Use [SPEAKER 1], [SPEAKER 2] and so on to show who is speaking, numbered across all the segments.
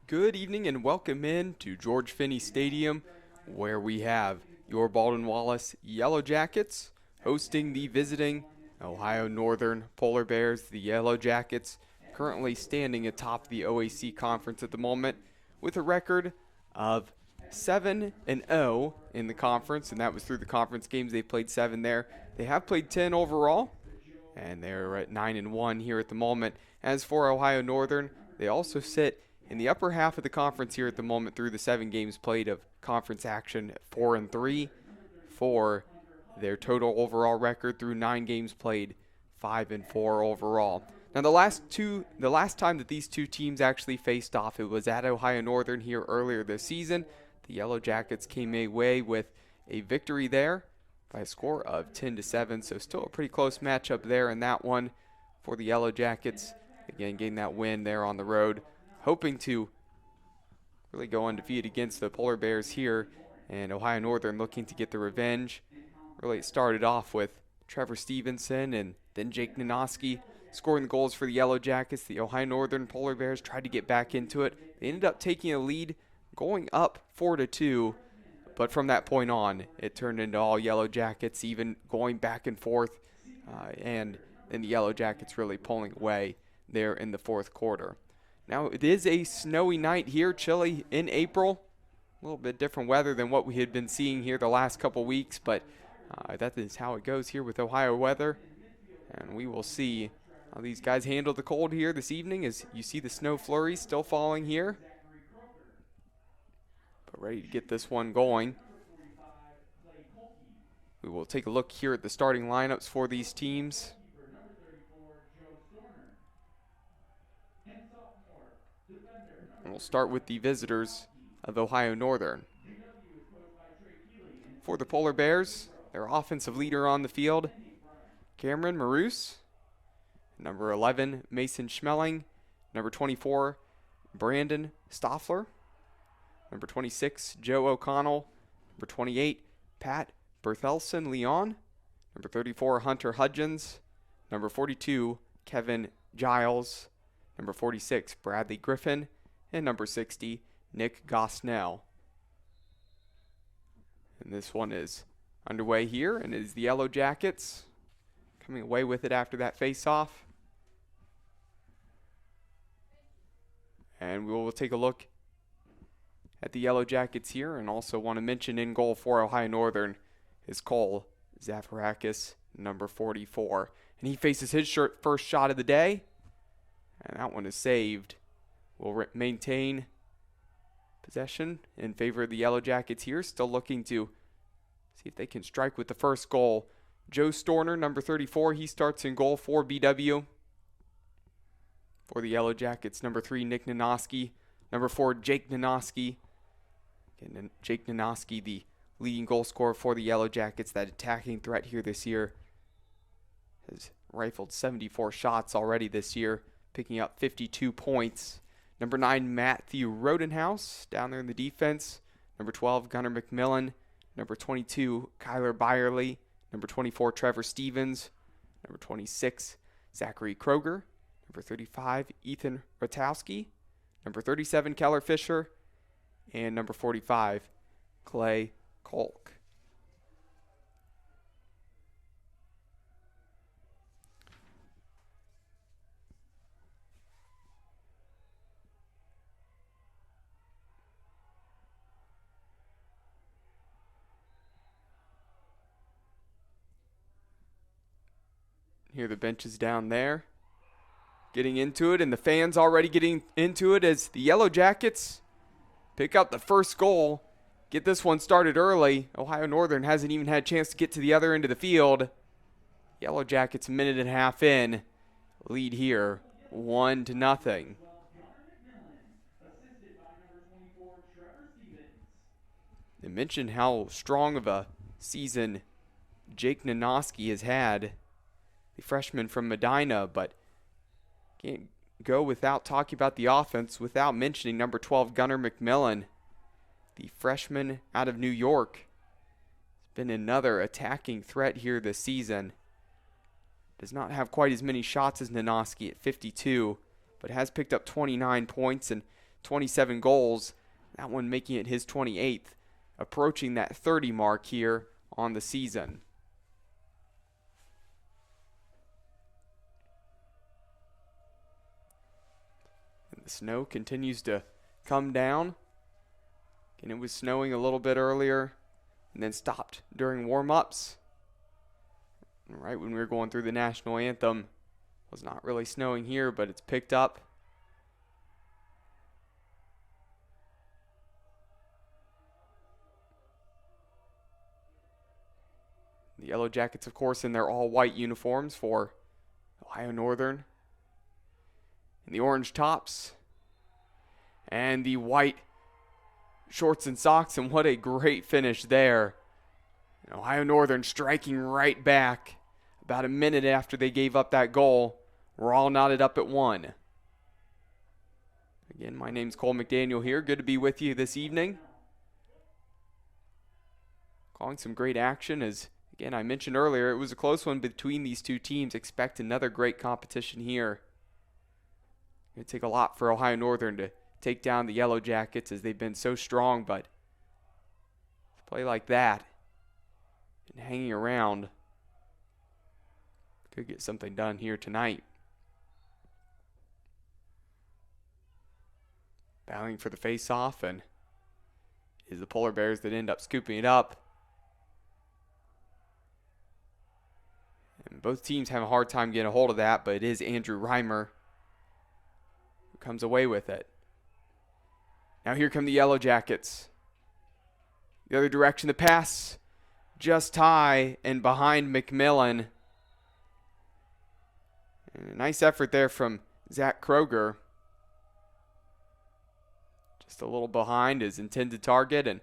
[SPEAKER 1] Good evening and welcome in to George Finnie Stadium, where we have your Baldwin Wallace Yellow Jackets hosting the visiting Ohio Northern Polar Bears. The Yellow Jackets currently standing atop the OAC conference at the moment with a record of 7-0 in the conference, and that was through the conference games. They played 7 there. They have played 10 overall, and they're at 9-1 here at the moment. As for Ohio Northern, they also sit in the upper half of the conference here at the moment through the 7 games played of conference action, 4-3 for their total overall record through 9 games played, 5-4 overall. Now the last time that these two teams actually faced off, it was at Ohio Northern here earlier this season. The Yellow Jackets came away with a victory there by a score of 10-7, so still a pretty close matchup there in that one for the Yellow Jackets. Again, getting that win there on the road, hoping to really go undefeated against the Polar Bears here, and Ohio Northern looking to get the revenge. Really it started off with Trevor Stevenson and then Jake Nanoski scoring the goals for the Yellow Jackets. The Ohio Northern Polar Bears tried to get back into it. They ended up taking a lead, going up 4-2, but from that point on, it turned into all Yellow Jackets, even going back and forth, and then the Yellow Jackets really pulling away there in the fourth quarter. Now, it is a snowy night here, chilly in April. A little bit different weather than what we had been seeing here the last couple weeks, but that is how it goes here with Ohio weather. And we will see how these guys handle the cold here this evening as you see the snow flurries still falling here. But ready to get this one going. We will take a look here at the starting lineups for these teams. And we'll start with the visitors of Ohio Northern. For the Polar Bears, their offensive leader on the field, Cameron Maroos. Number 11, Mason Schmelling. Number 24, Brandon Stoffler. Number 26, Joe O'Connell. Number 28, Pat Berthelsen Leon. Number 34, Hunter Hudgens. Number 42, Kevin Giles. Number 46, Bradley Griffin. And number 60, Nick Gosnell. And this one is underway here, and it is the Yellow Jackets coming away with it after that face-off. And we will take a look at the Yellow Jackets here, and also want to mention in goal for Ohio Northern is Cole Zafarakis, number 44. And he faces his first shot of the day, and that one is saved. Will maintain possession in favor of the Yellow Jackets here. Still looking to see if they can strike with the first goal. Joe Storner, number 34, he starts in goal for BW. For the Yellow Jackets, number 3, Nick Nanoski. Number 4, Jake Nanoski. And Jake Nanoski, the leading goal scorer for the Yellow Jackets, that attacking threat here this year, has rifled 74 shots already this year, picking up 52 points. Number 9, Matthew Rodenhouse down there in the defense. Number 12, Gunnar Mcmillan. Number 22, Kyler Byerly. Number 24, Trevor Stevens. Number 26, Zachary Kroger. Number 35, Ethan Ratowski. Number 37, Keller Fisher. And number 45, Clay Kolk. Here the benches down there getting into it, and the fans already getting into it as the Yellow Jackets pick up the first goal. Get this one started early. Ohio Northern hasn't even had a chance to get to the other end of the field. Yellow Jackets a minute and a half in. Lead here 1-0. They mentioned how strong of a season Jake Nanoski has had, the freshman from Medina, but can't go without talking about the offense without mentioning number 12, Gunnar Mcmillan, the freshman out of New York. It's been another attacking threat here this season. Does not have quite as many shots as Nanoski at 52, but has picked up 29 points and 27 goals, that one making it his 28th, approaching that 30 mark here on the season. And the snow continues to come down. And it was snowing a little bit earlier and then stopped during warm-ups. Right when we were going through the national anthem, it was not really snowing here, but it's picked up. The Yellow Jackets, of course, in their all-white uniforms for Ohio Northern. And the orange tops and the white shorts and socks, and what a great finish there. And Ohio Northern striking right back about a minute after they gave up that goal. We're all knotted up at 1. Again, my name's Cole McDaniel here. Good to be with you this evening. Calling some great action as, again, I mentioned earlier, it was a close one between these two teams. Expect another great competition here. It'd take a lot for Ohio Northern to take down the Yellow Jackets as they've been so strong, but to play like that and hanging around could get something done here tonight. Battling for the face-off, and is the Polar Bears that end up scooping it up. And both teams have a hard time getting a hold of that, but it is Andrew Reimer who comes away with it. Now here come the Yellow Jackets. The other direction, the pass just high and behind Mcmillan. And a nice effort there from Zach Kroger. Just a little behind his intended target, and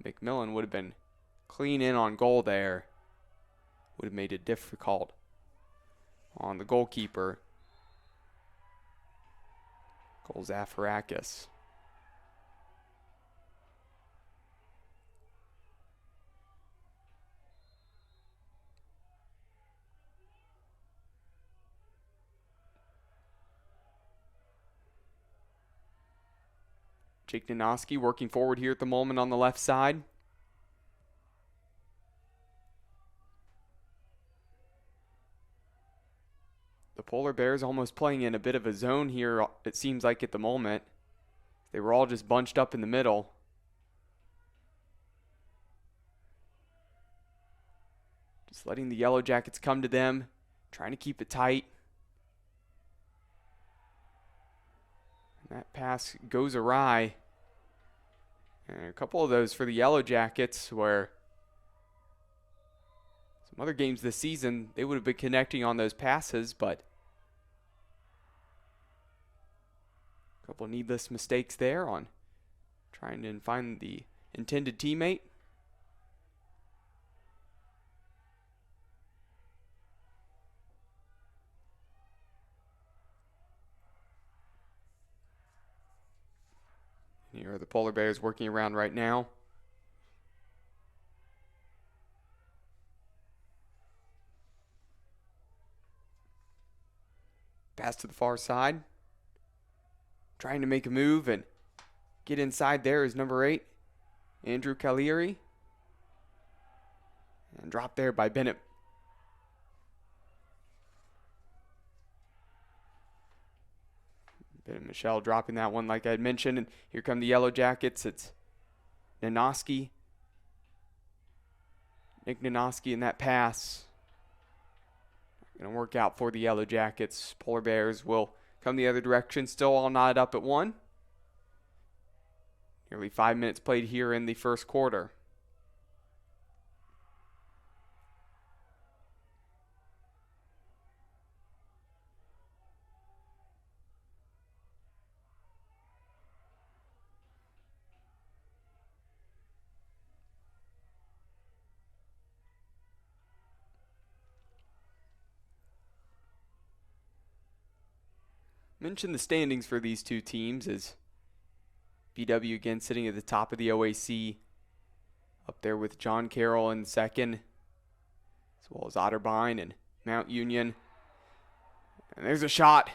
[SPEAKER 1] Mcmillan would have been clean in on goal there. Would have made it difficult on the goalkeeper, Cole Zafarakis. Jake Nanoski working forward here at the moment on the left side. The Polar Bears almost playing in a bit of a zone here, it seems like at the moment. They were all just bunched up in the middle. Just letting the Yellow Jackets come to them, trying to keep it tight. That pass goes awry. And a couple of those for the Yellow Jackets, where some other games this season, they would have been connecting on those passes, but a couple of needless mistakes there on trying to find the intended teammate. Here are the Polar Bears working around right now. Pass to the far side. Trying to make a move and get inside there is number 8, Andrew Cagliari. And dropped there by Bennett. Michelle dropping that one like I had mentioned. And here come the Yellow Jackets. It's Nanoski. Nick Nanoski in that pass. Going to work out for the Yellow Jackets. Polar Bears will come the other direction. Still all knotted up at 1. Nearly 5 minutes played here in the first quarter. Mention the standings for these two teams as BW again sitting at the top of the OAC, up there with John Carroll in second, as well as Otterbein and Mount Union. And there's a shot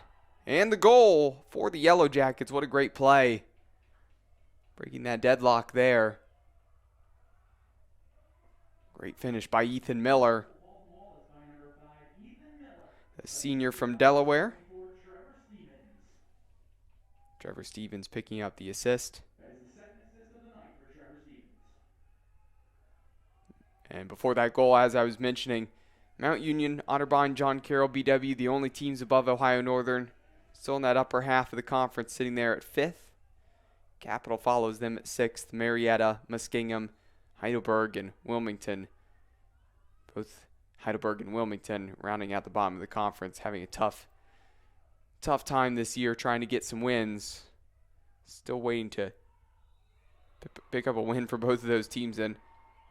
[SPEAKER 1] and the goal for the Yellow Jackets. What a great play breaking that deadlock there. Great finish by Ethan Miller, a senior from Delaware. Trevor Stevens picking up the assist. And before that goal, as I was mentioning, Mount Union, Otterbein, John Carroll, BW, the only teams above Ohio Northern. Still in that upper half of the conference, sitting there at 5th. Capital follows them at 6th. Marietta, Muskingum, Heidelberg, and Wilmington. Both Heidelberg and Wilmington rounding out the bottom of the conference, having a tough time this year trying to get some wins. Still waiting to pick up a win for both of those teams. And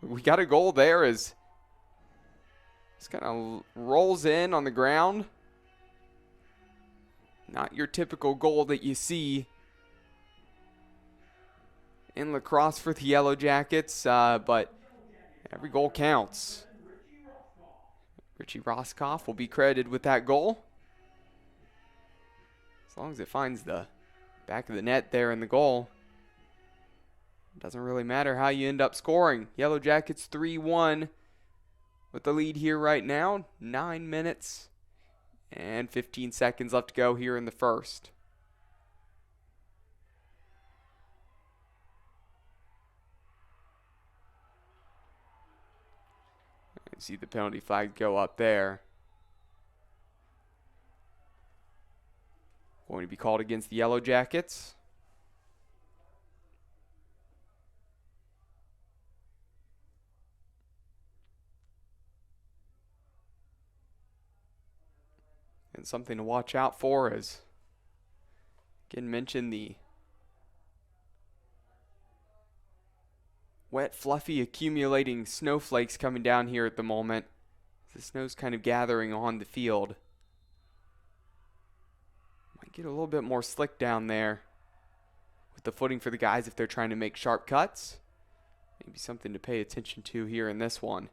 [SPEAKER 1] we got a goal there as this kind of rolls in on the ground. Not your typical goal that you see in lacrosse for the Yellow Jackets, but every goal counts. Richie Roscoff will be credited with that goal. As long as it finds the back of the net there in the goal. Doesn't really matter how you end up scoring. Yellow Jackets 3-1 with the lead here right now. 9 minutes and 15 seconds left to go here in the first. You see the penalty flag go up there. Going to be called against the Yellow Jackets. And something to watch out for is, again, mentioned the wet, fluffy, accumulating snowflakes coming down here at the moment. The snow's kind of gathering on the field. Might get a little bit more slick down there with the footing for the guys if they're trying to make sharp cuts. Maybe something to pay attention to here in this one.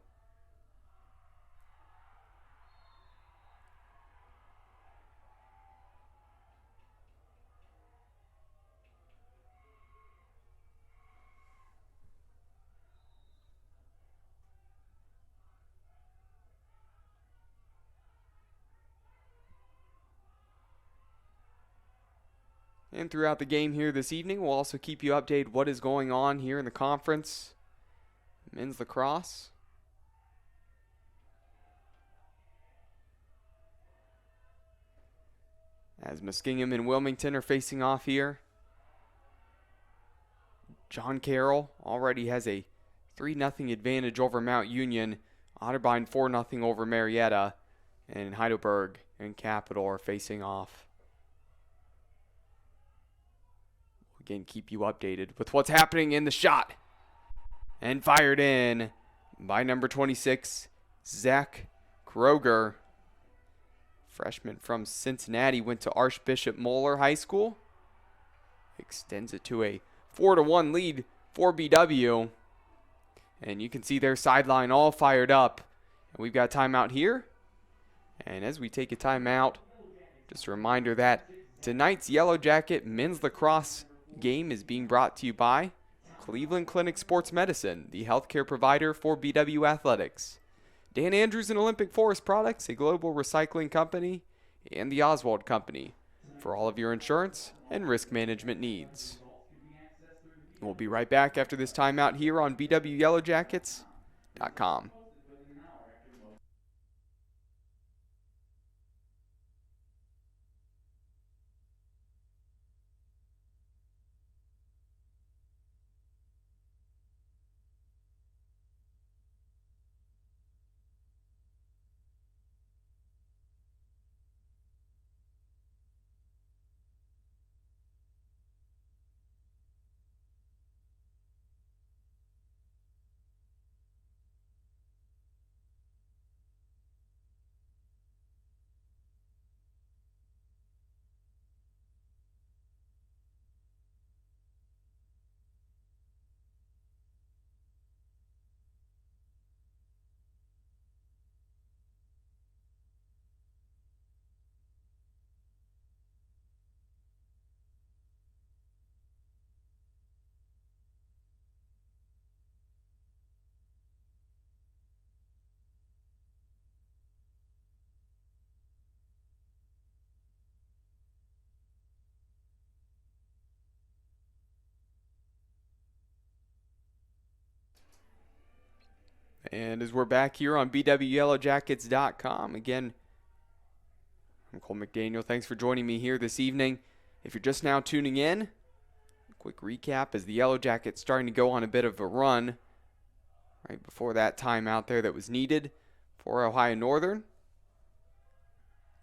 [SPEAKER 1] And throughout the game here this evening, we'll also keep you updated what is going on here in the conference. Men's lacrosse. As Muskingum and Wilmington are facing off here. John Carroll already has a 3-0 advantage over Mount Union. Otterbein 4-0 over Marietta. And Heidelberg and Capital are facing off. Again, keep you updated with what's happening in the shot. And fired in by number 26, Zach Kroger. Freshman from Cincinnati, went to Archbishop Moeller High School. Extends it to a 4-1 lead for BW. And you can see their sideline all fired up. And we've got timeout here. And as we take a timeout, just a reminder that tonight's Yellow Jacket men's lacrosse game is being brought to you by Cleveland Clinic Sports Medicine, the healthcare provider for BW Athletics. Dan Andrews and Olympic Forest Products, a global recycling company, and the Oswald Company for all of your insurance and risk management needs. We'll be right back after this timeout here on BWYellowJackets.com. And as we're back here on bwyellowjackets.com, again, I'm Cole McDaniel. Thanks for joining me here this evening. If you're just now tuning in, a quick recap as the Yellow Jackets starting to go on a bit of a run right before that timeout there that was needed for Ohio Northern.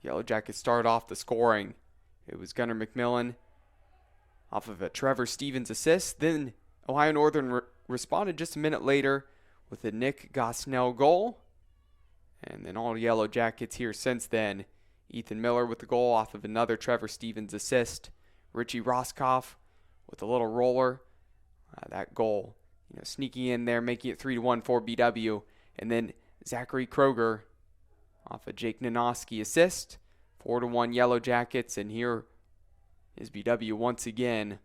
[SPEAKER 1] Yellow Jackets started off the scoring. It was Gunnar Mcmillan off of a Trevor Stevens assist. Then Ohio Northern responded just a minute later with a Nick Gosnell goal. And then all Yellow Jackets here since then. Ethan Miller with the goal off of another Trevor Stevens assist. Richie Roscoff with a little roller. That goal, sneaking in there, making it 3-1 for BW. And then Zachary Kroger off a Jake Nanoski assist. 4-1 Yellow Jackets. And here is BW once again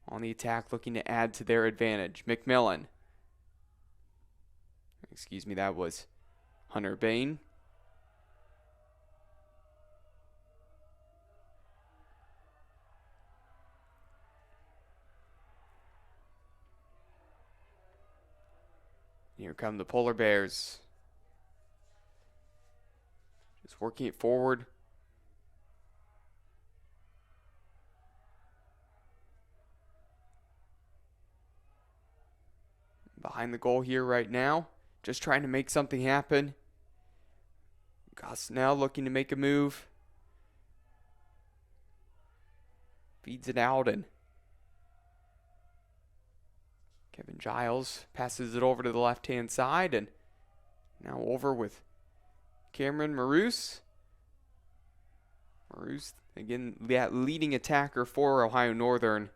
[SPEAKER 1] on the attack, looking to add to their advantage. Mcmillan. That was Hunter Bain. Here come the Polar Bears. Just working it forward. Behind the goal here right now. Just trying to make something happen. Gosnell looking to make a move. Feeds it out, and Kevin Giles passes it over to the left-hand side, and now over with Cameron Marouse. Marouse, again, that leading attacker for Ohio Northern.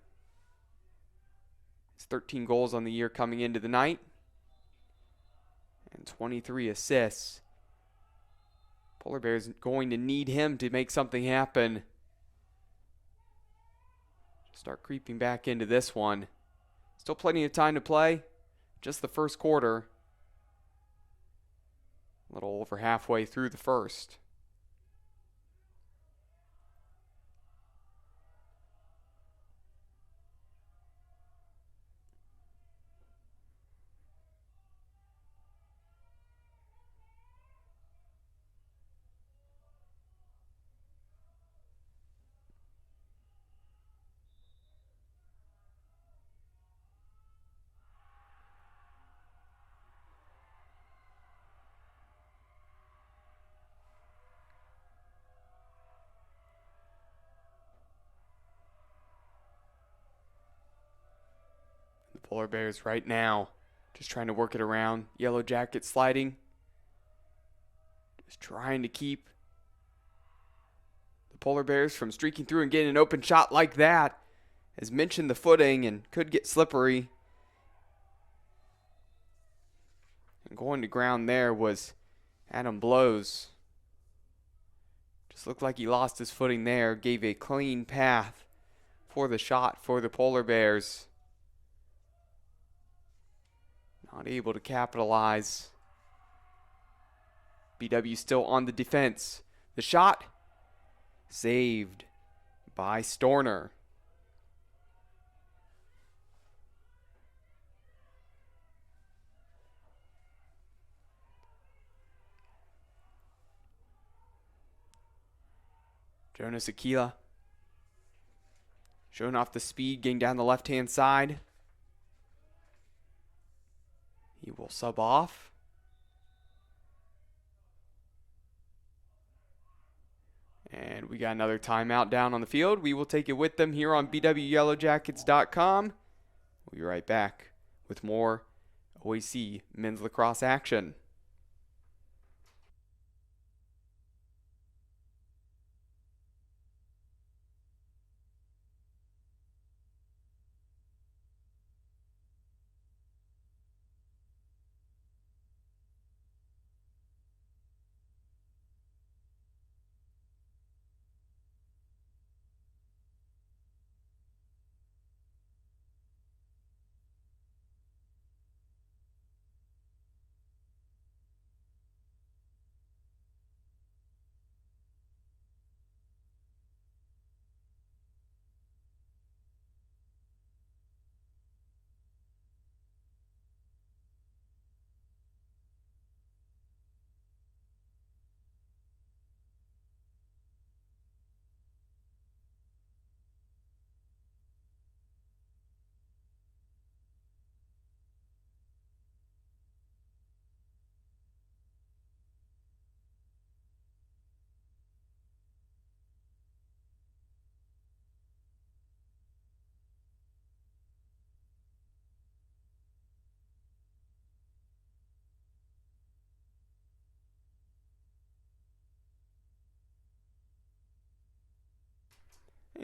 [SPEAKER 1] It's 13 goals on the year coming into the night. And 23 assists. Polar Bears going to need him to make something happen. Start creeping back into this one. Still plenty of time to play. Just the first quarter. A little over halfway through the first. Polar Bears right now just trying to work it around. Yellow Jackets sliding. Just trying to keep the Polar Bears from streaking through and getting an open shot like that. As mentioned, the footing and could get slippery. And going to ground there was Adam Blows. Just looked like he lost his footing there. Gave a clean path for the shot for the Polar Bears. Not able to capitalize. BW still on the defense. The shot saved by Storner. Jonas Aquila showing off the speed, getting down the left-hand side. He will sub off. And we got another timeout down on the field. We will take it with them here on bwyellowjackets.com. We'll be right back with more OAC men's lacrosse action.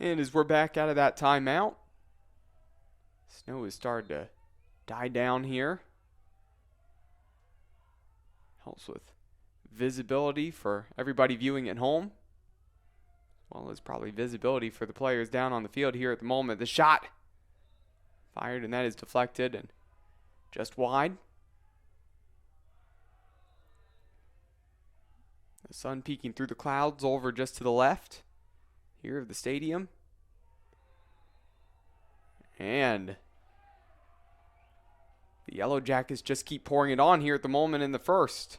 [SPEAKER 1] And as we're back out of that timeout, snow has started to die down here. Helps with visibility for everybody viewing at home, as well as probably visibility for the players down on the field here at the moment. The shot fired, and that is deflected and just wide. The sun peeking through the clouds over just to the left here of the stadium. And the Yellow Jackets just keep pouring it on here at the moment in the first.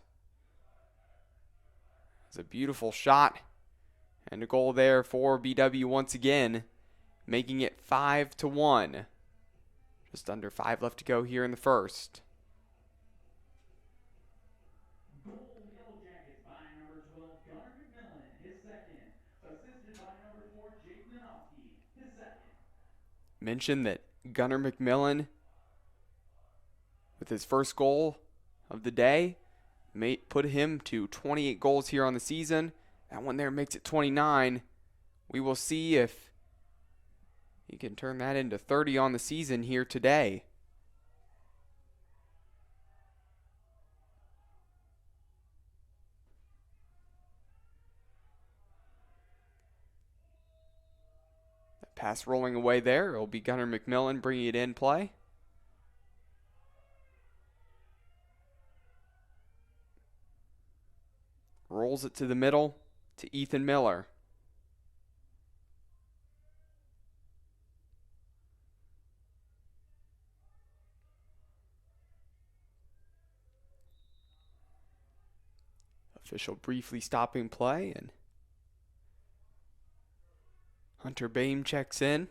[SPEAKER 1] It's a beautiful shot and a goal there for BW once again, making it 5-1. Just under 5 left to go here in the first. Mentioned that Gunnar Mcmillan, with his first goal of the day, may put him to 28 goals here on the season. That one there makes it 29. We will see if he can turn that into 30 on the season here today. Pass rolling away there. It'll be Gunnar Mcmillan bringing it in play. Rolls it to the middle to Ethan Miller. Official briefly stopping play, and Hunter Boehm checks in.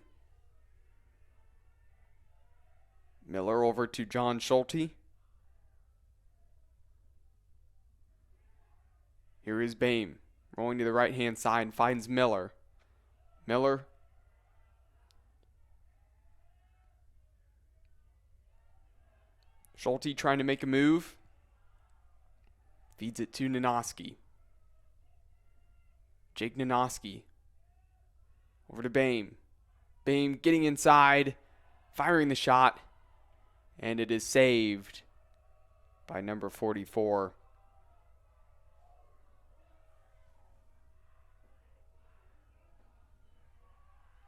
[SPEAKER 1] Miller over to John Schulte. Here is Boehm rolling to the right-hand side and finds Miller. Miller. Schulte trying to make a move. Feeds it to Nanoski. Jake Nanoski. Over to Boehm. Boehm getting inside, firing the shot, and it is saved by number 44.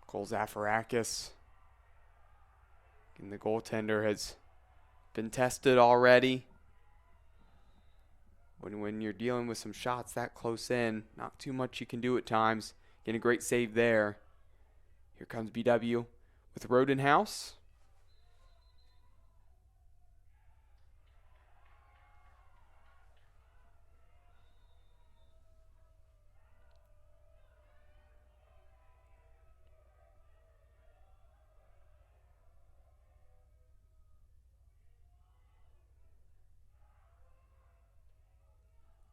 [SPEAKER 1] Cole Zafarakis. And the goaltender has been tested already. When you're dealing with some shots that close in, not too much you can do at times. Getting a great save there. Here comes BW with Rodenhouse.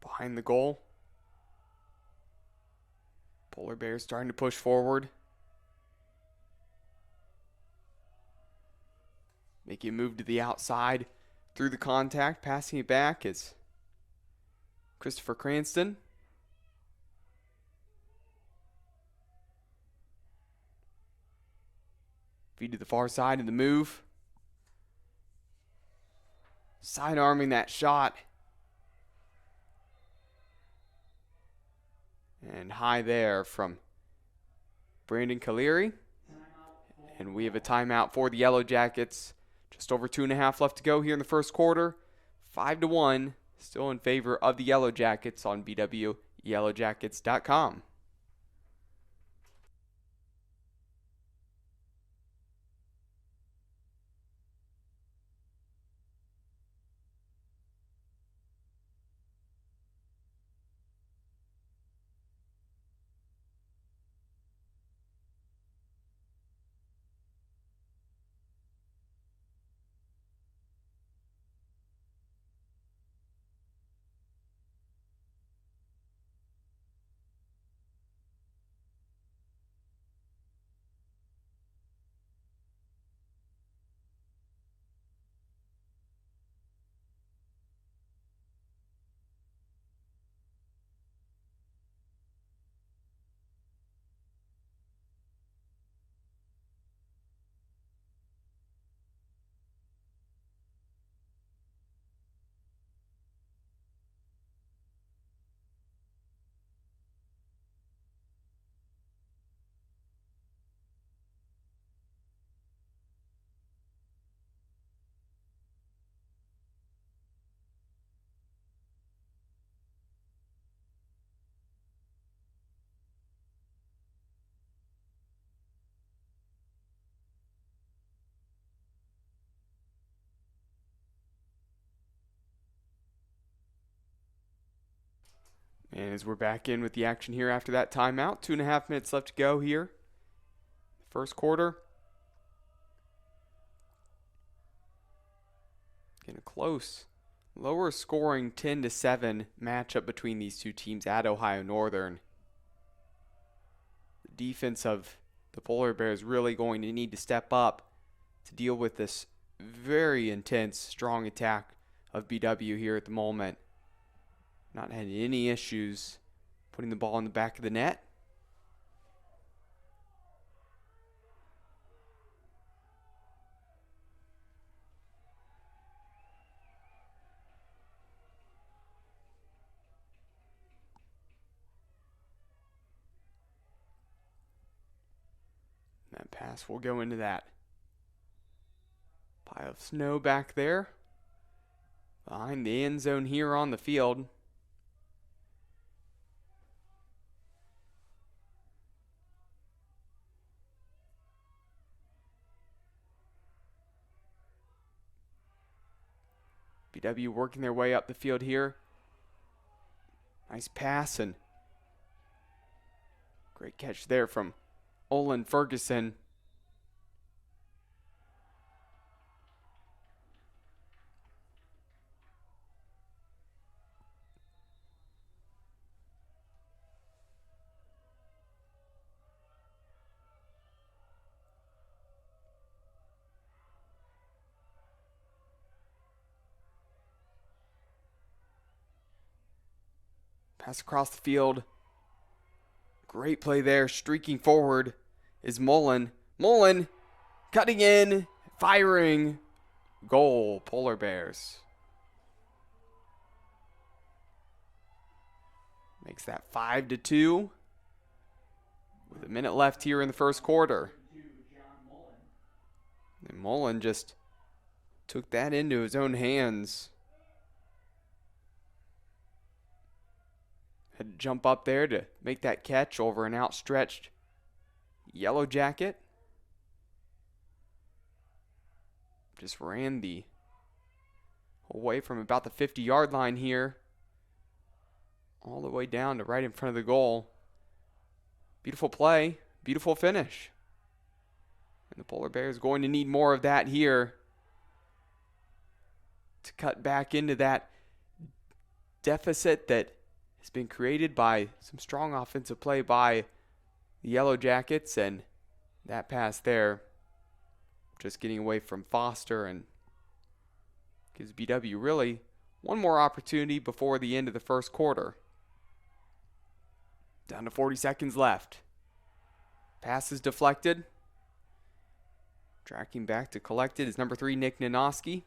[SPEAKER 1] Behind the goal. Polar Bears starting to push forward. Making a move to the outside through the contact. Passing it back is Christopher Cranston. Feed to the far side in the move. Sidearming that shot. And high there from Brandon Caleri. And we have a timeout for the Yellow Jackets. Just over 2.5 left to go here in the first quarter. 5-1, still in favor of the Yellow Jackets on BWYellowJackets.com. And as we're back in with the action here after that timeout, 2.5 minutes left to go here. First quarter. Getting a close, lower scoring 10-7 matchup between these two teams at Ohio Northern. The defense of the Polar Bears really going to need to step up to deal with this very intense, strong attack of BW here at the moment. Not had any issues putting the ball in the back of the net. That pass will go into that pile of snow back there behind the end zone here on the field. BW working their way up the field here. Nice pass and great catch there from Olin Ferguson. Pass across the field. Great play there. Streaking forward is Mullen. Mullen cutting in, firing. Goal, Polar Bears. Makes that 5-2 with a minute left here in the first quarter. And Mullen just took that into his own hands. Had to jump up there to make that catch over an outstretched Yellow Jacket. Just ran the away from about the 50-yard line here, all the way down to right in front of the goal. Beautiful play, beautiful finish. And the Polar Bears going to need more of that here to cut back into that deficit that has been created by some strong offensive play by the Yellow Jackets, and that pass there just getting away from Foster and gives BW really one more opportunity before the end of the first quarter. Down to 40 seconds left. Pass is deflected. Tracking back to collect it is number 3, Nick Nanoski.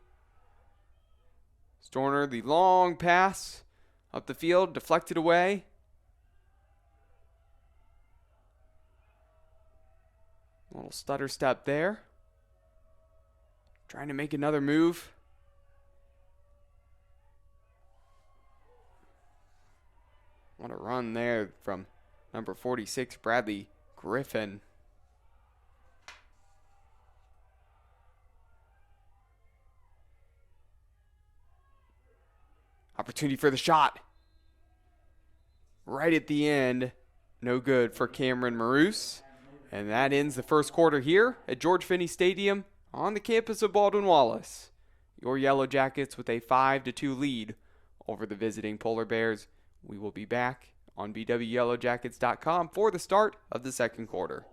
[SPEAKER 1] Storner, the long pass up the field, deflected away. A little stutter step there. Trying to make another move. What a run there from number 46, Bradley Griffin. Opportunity for the shot. Right at the end. No good for Cameron Maroose. And that ends the first quarter here at George Finnie Stadium on the campus of Baldwin Wallace. Your Yellow Jackets with a 5-2 lead over the visiting Polar Bears. We will be back on bwyellowjackets.com for the start of the second quarter.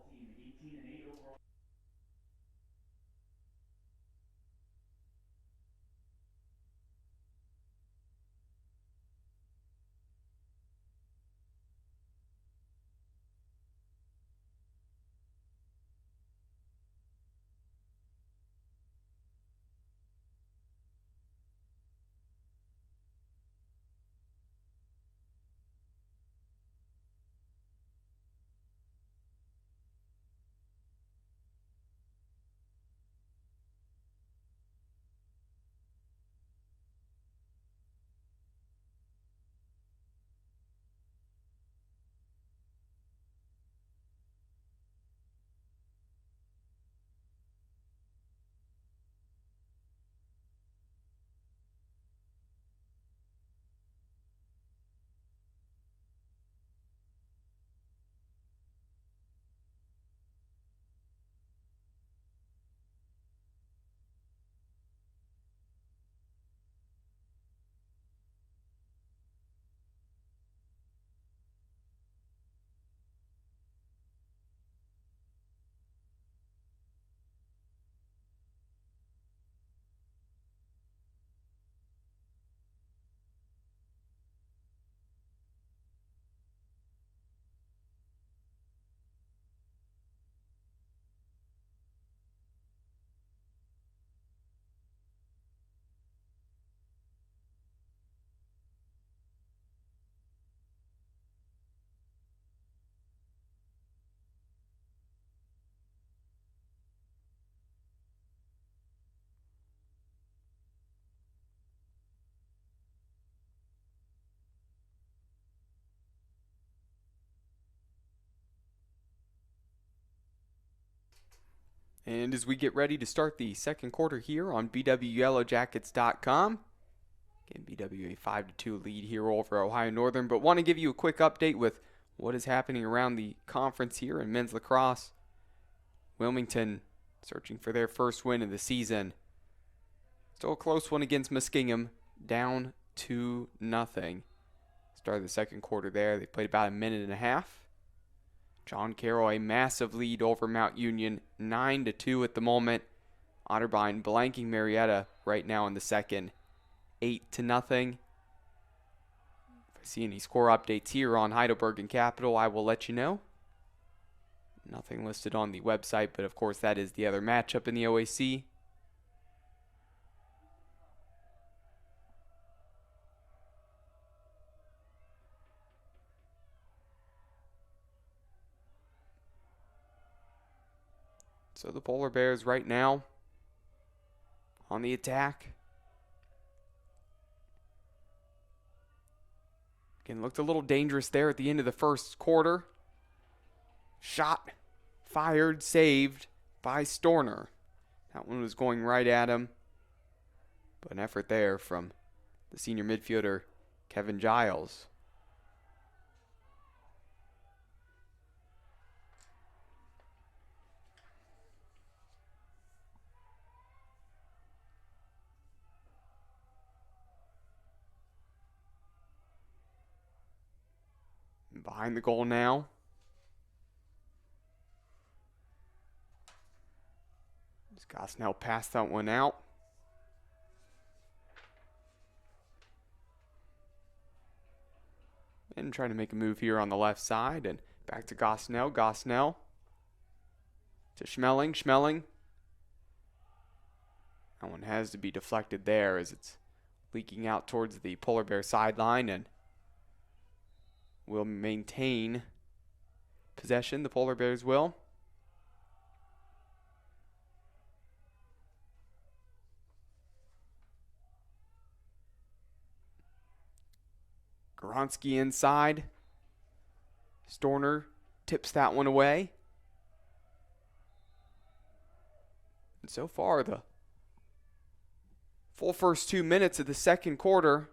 [SPEAKER 1] And as we get ready to start the second quarter here on BWYellowJackets.com, again, BW a 5-2 lead here over Ohio Northern, but want to give you a quick update with what is happening around the conference here in men's lacrosse. Wilmington searching for their first win of the season. Still a close one against Muskingum, down 2-0. Started the second quarter there. They played about a minute and a half. John Carroll, a massive lead over Mount Union, 9-2 at the moment. Otterbein blanking Marietta right now in the second, 8-0. If I see any score updates here on Heidelberg and Capital, I will let you know. Nothing listed on the website, but of course that is the other matchup in the OAC. So the Polar Bears right now on the attack. Again, looked a little dangerous there at the end of the first quarter. Shot, fired, saved by Storner. That one was going right at him. But an effort there from the senior midfielder, Kevin Giles. Behind the goal now. Gosnell passed that one out. And trying to make a move here on the left side. And back to Gosnell. Gosnell to Schmeling. Schmeling. That one has to be deflected there as it's leaking out towards the Polar Bear sideline. And will maintain possession. The Polar Bears will. Goronsky inside. Storner tips that one away. And so far, the full first 2 minutes of the second quarter,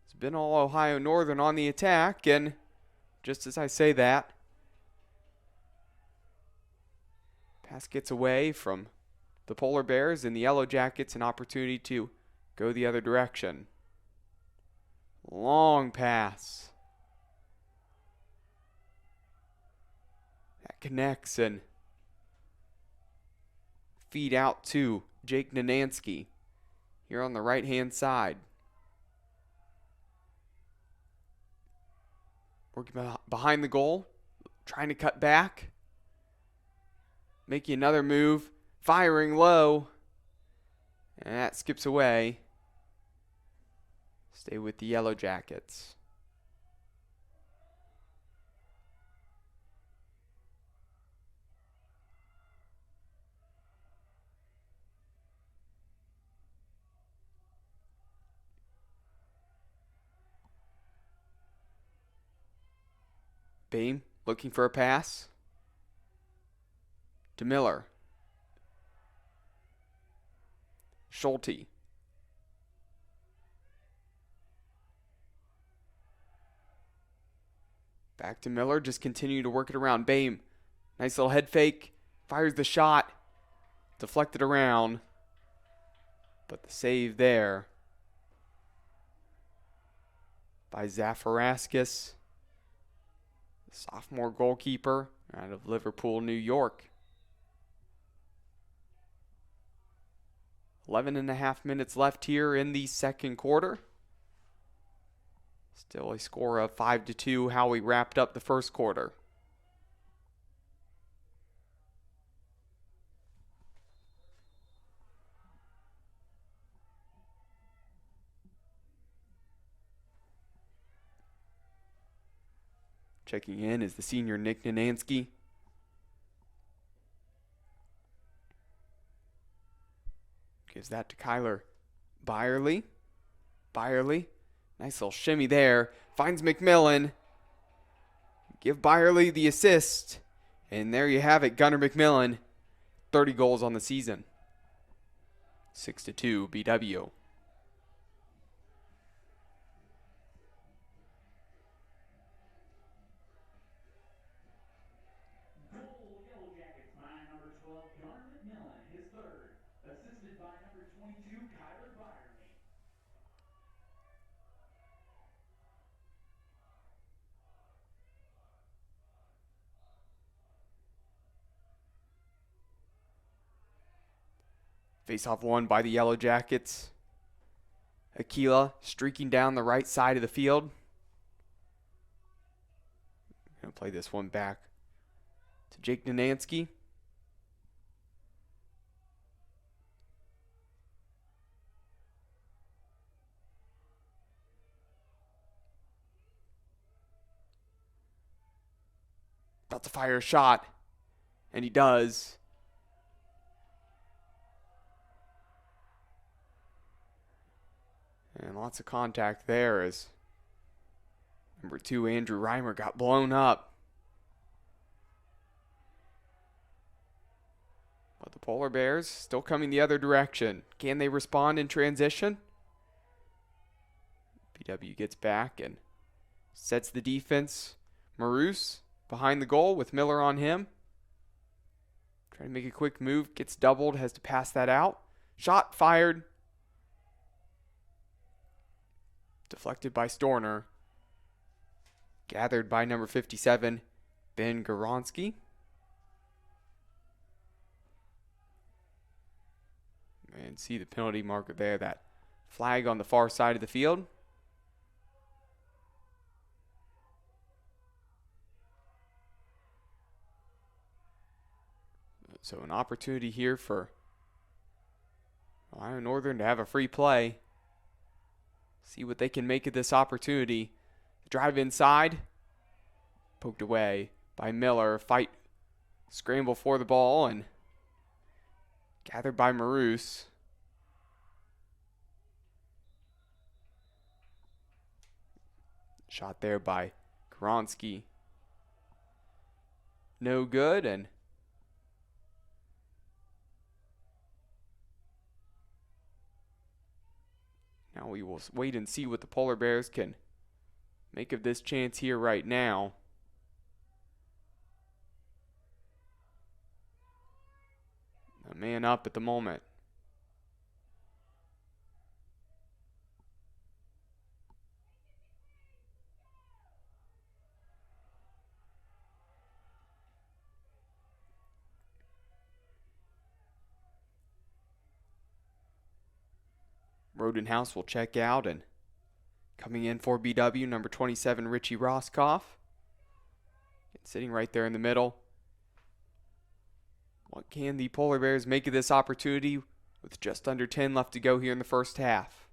[SPEAKER 1] it's been all Ohio Northern on the attack, and just as I say that, pass gets away from the Polar Bears, and the Yellow Jackets an opportunity to go the other direction. Long pass. That connects and feed out to Jake Nanoski here on the right-hand side. Working behind the goal, trying to cut back. Making another move, firing low. And that skips away. Stay with the Yellow Jackets. Beam looking for a pass to Miller. Schulte. Back to Miller, just continue to work it around. Bame, nice little head fake, fires the shot, deflected around, but the save there by Zafaraskis, sophomore goalkeeper out of Liverpool, New York. 11.5 minutes left here in the second quarter. Still a score of 5-2, how we wrapped up the first quarter. Checking in is the senior Nick Nanansky. Gives that to Kyler Byerly. Byerly. Nice little shimmy there. Finds Mcmillan. Give Byerly the assist. And there you have it, Gunnar Mcmillan 30 goals on the season. 6-2 BW.
[SPEAKER 2] Goal, Yellow Jackets by number 12, Garner Mcmillan, his third, assisted by number 22, Kyler Byerly.
[SPEAKER 1] Face-off won by the Yellow Jackets. Aquila streaking down the right side of the field. Gonna play this one back to Jake Nanoski. About to fire a shot, and he does. And lots of contact there as number 2, Andrew Reimer, got blown up. But the Polar Bears still coming the other direction. Can they respond in transition? BW gets back and sets the defense. Maroos behind the goal with Miller on him. Trying to make a quick move. Gets doubled. Has to pass that out. Shot fired. Deflected by Storner. Gathered by number 57, Ben Goronski. And see the penalty marker there. That flag on the far side of the field. So an opportunity here for Ohio Northern to have a free play. See what they can make of this opportunity. Drive inside. Poked away by Miller. Fight. Scramble for the ball and gathered by Maroos. Shot there by Goronski. No good, and now we will wait and see what the Polar Bears can make of this chance here right now. A man up at the moment. Rodenhouse will check out, and coming in for BW, number 27, Richie Roscoff. Sitting right there in the middle. What can the Polar Bears make of this opportunity with just under 10 left to go here in the first half?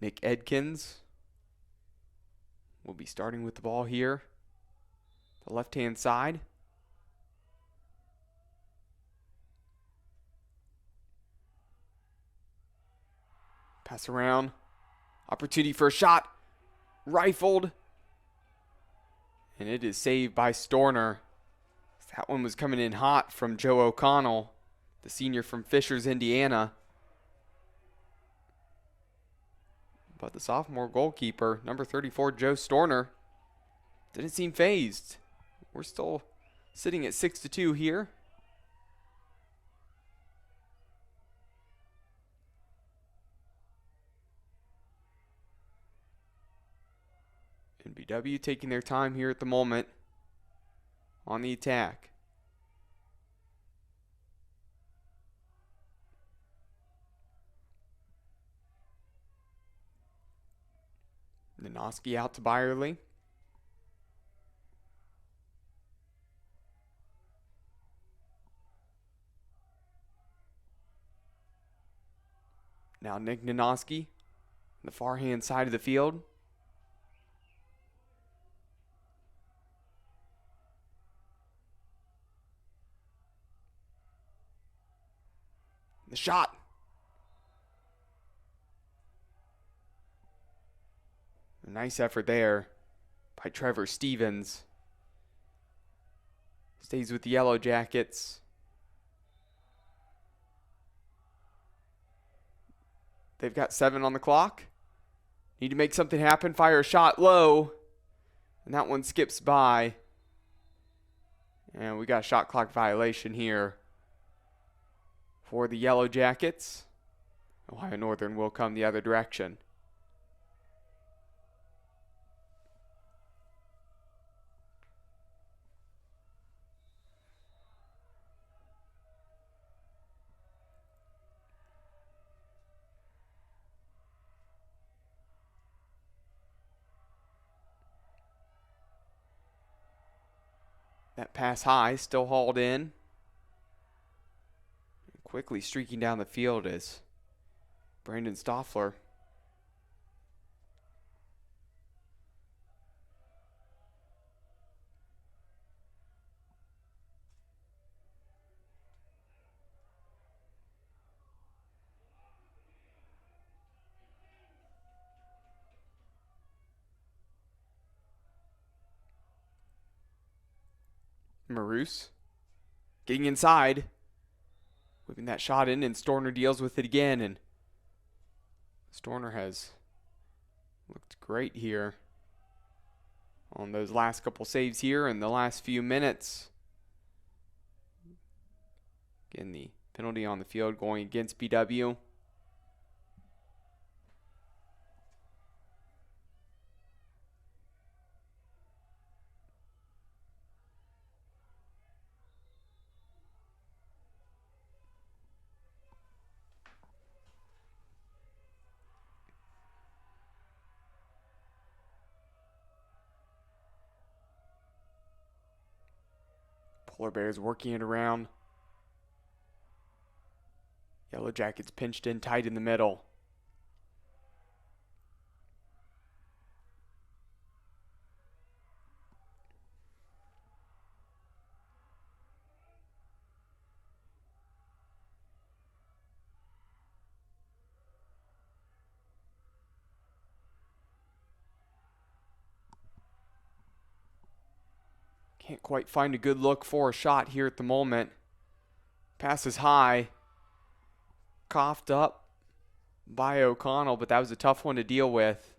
[SPEAKER 1] Nick Edkins will be starting with the ball here. The left-hand side. Pass around. Opportunity for a shot. Rifled. And it is saved by Storner. That one was coming in hot from Joe O'Connell, the senior from Fishers, Indiana. But the sophomore goalkeeper, number 34, Joe Storner, didn't seem phased. We're still sitting at 6-2 here. And BW taking their time here at the moment on the attack. Nanoski out to Byerly. Now Nick Nanoski on the far hand side of the field. The shot. A nice effort there by Trevor Stevens. Stays with the Yellow Jackets. They've got 7 on the clock. Need to make something happen. Fire a shot low. And that one skips by. And we got a shot clock violation here for the Yellow Jackets. Ohio Northern will come the other direction. That pass high, still hauled in. Quickly streaking down the field is Brandon Stoffler. Maroos getting inside, whipping that shot in, and Storner deals with it again. And Storner has looked great here on those last couple saves here in the last few minutes. Again, the penalty on the field going against BW. Polar Bears working it around. Yellow Jackets pinched in tight in the middle. Can't quite find a good look for a shot here at the moment. Pass is high. Coughed up by O'Connell, but that was a tough one to deal with.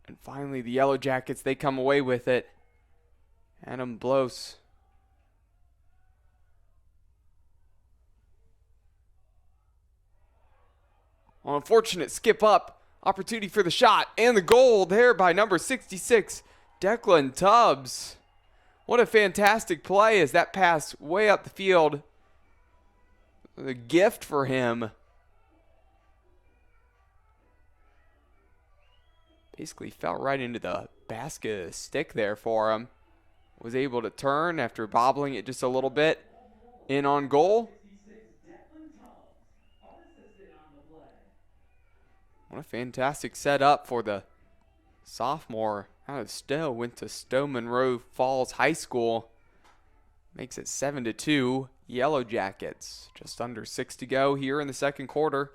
[SPEAKER 1] And finally, the Yellow Jackets, they come away with it. Adam Blos. Unfortunate skip up. Opportunity for the shot and the goal there by number 66, Declan Tubbs. What a fantastic play as that pass way up the field. A gift for him. Basically fell right into the basket of stick there for him. Was able to turn after bobbling it just a little bit. In on goal. What a fantastic setup for the sophomore out of Stowe. Went to Stowe Monroe Falls High School. Makes it 7-2. Yellow Jackets. Just under 6 to go here in the second quarter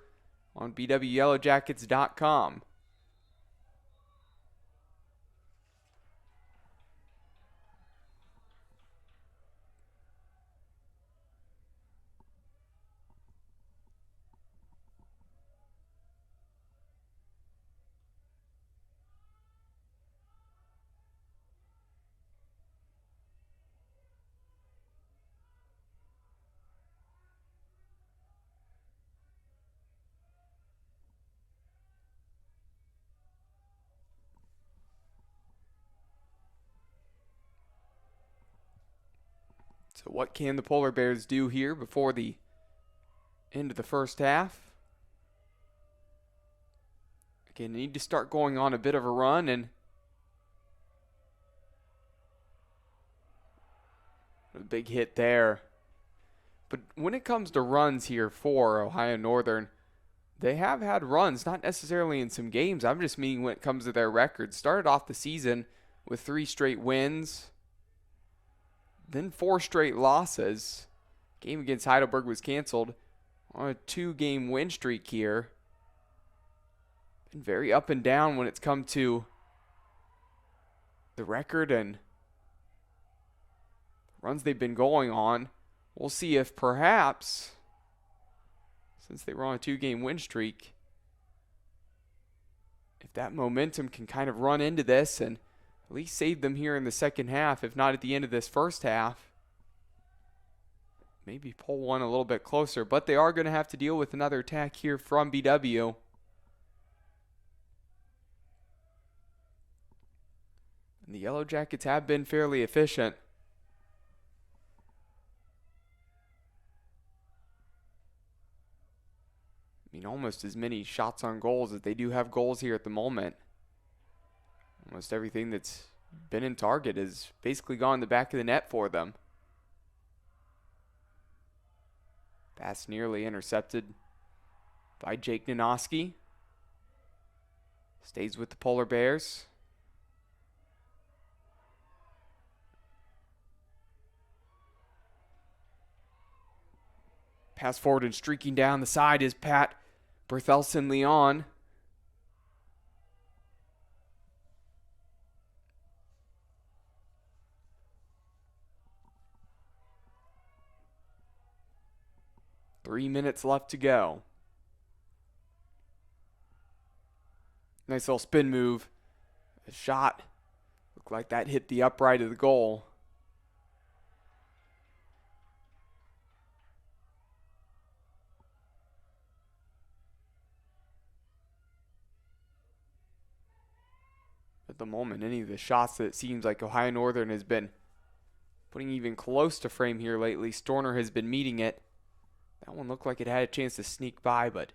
[SPEAKER 1] on bwyellowjackets.com. So what can the Polar Bears do here before the end of the first half? Again, they need to start going on a bit of a run, and a big hit there. But when it comes to runs here for Ohio Northern, they have had runs, not necessarily in some games. I'm just meaning when it comes to their records. Started off the season with 3 straight wins. Then 4 straight losses. Game against Heidelberg was canceled. on a 2-game win streak here. Been very up and down when it's come to the record and runs they've been going on. We'll see if perhaps, since they were on a 2-game win streak, if that momentum can kind of run into this and at least save them here in the second half, if not at the end of this first half. Maybe pull one a little bit closer, but they are going to have to deal with another attack here from BW. And the Yellow Jackets have been fairly efficient. I mean, almost as many shots on goals as they do have goals here at the moment. Almost everything that's been in target has basically gone in the back of the net for them. Pass nearly intercepted by Jake Nanoski. Stays with the Polar Bears. Pass forward and streaking down the side is Pat Berthelsen-Leon. Three minutes left to go. Nice little spin move. A shot. Looked like that hit the upright of the goal. At the moment, any of the shots that it seems like Ohio Northern has been putting even close to frame here lately, Storner has been meeting it. That one looked like it had a chance to sneak by, but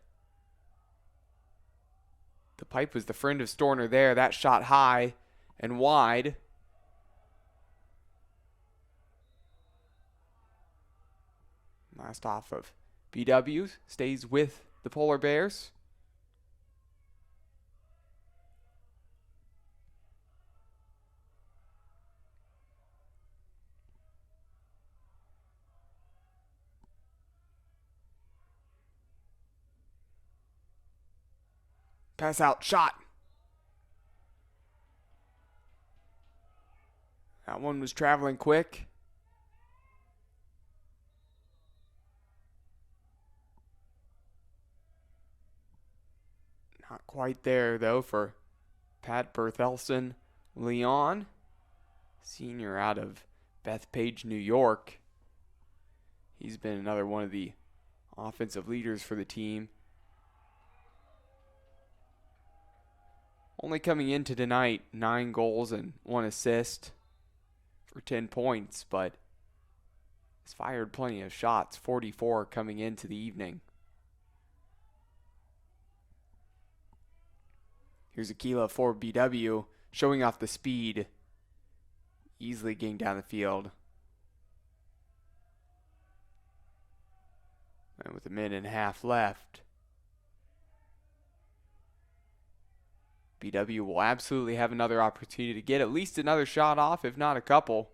[SPEAKER 1] the pipe was the friend of Storner there. That shot high and wide. Last off of BW stays with the Polar Bears. Pass out, shot. That one was traveling quick. Not quite there, though, for Pat Berthelsen-Leon, senior out of Bethpage, New York. He's been another one of the offensive leaders for the team. Only coming into tonight, 9 goals and 1 assist for 10 points, but has fired plenty of shots, 44 coming into the evening. Here's Aquila for BW, showing off the speed, easily getting down the field. And with a minute and a half left, BW will absolutely have another opportunity to get at least another shot off, if not a couple.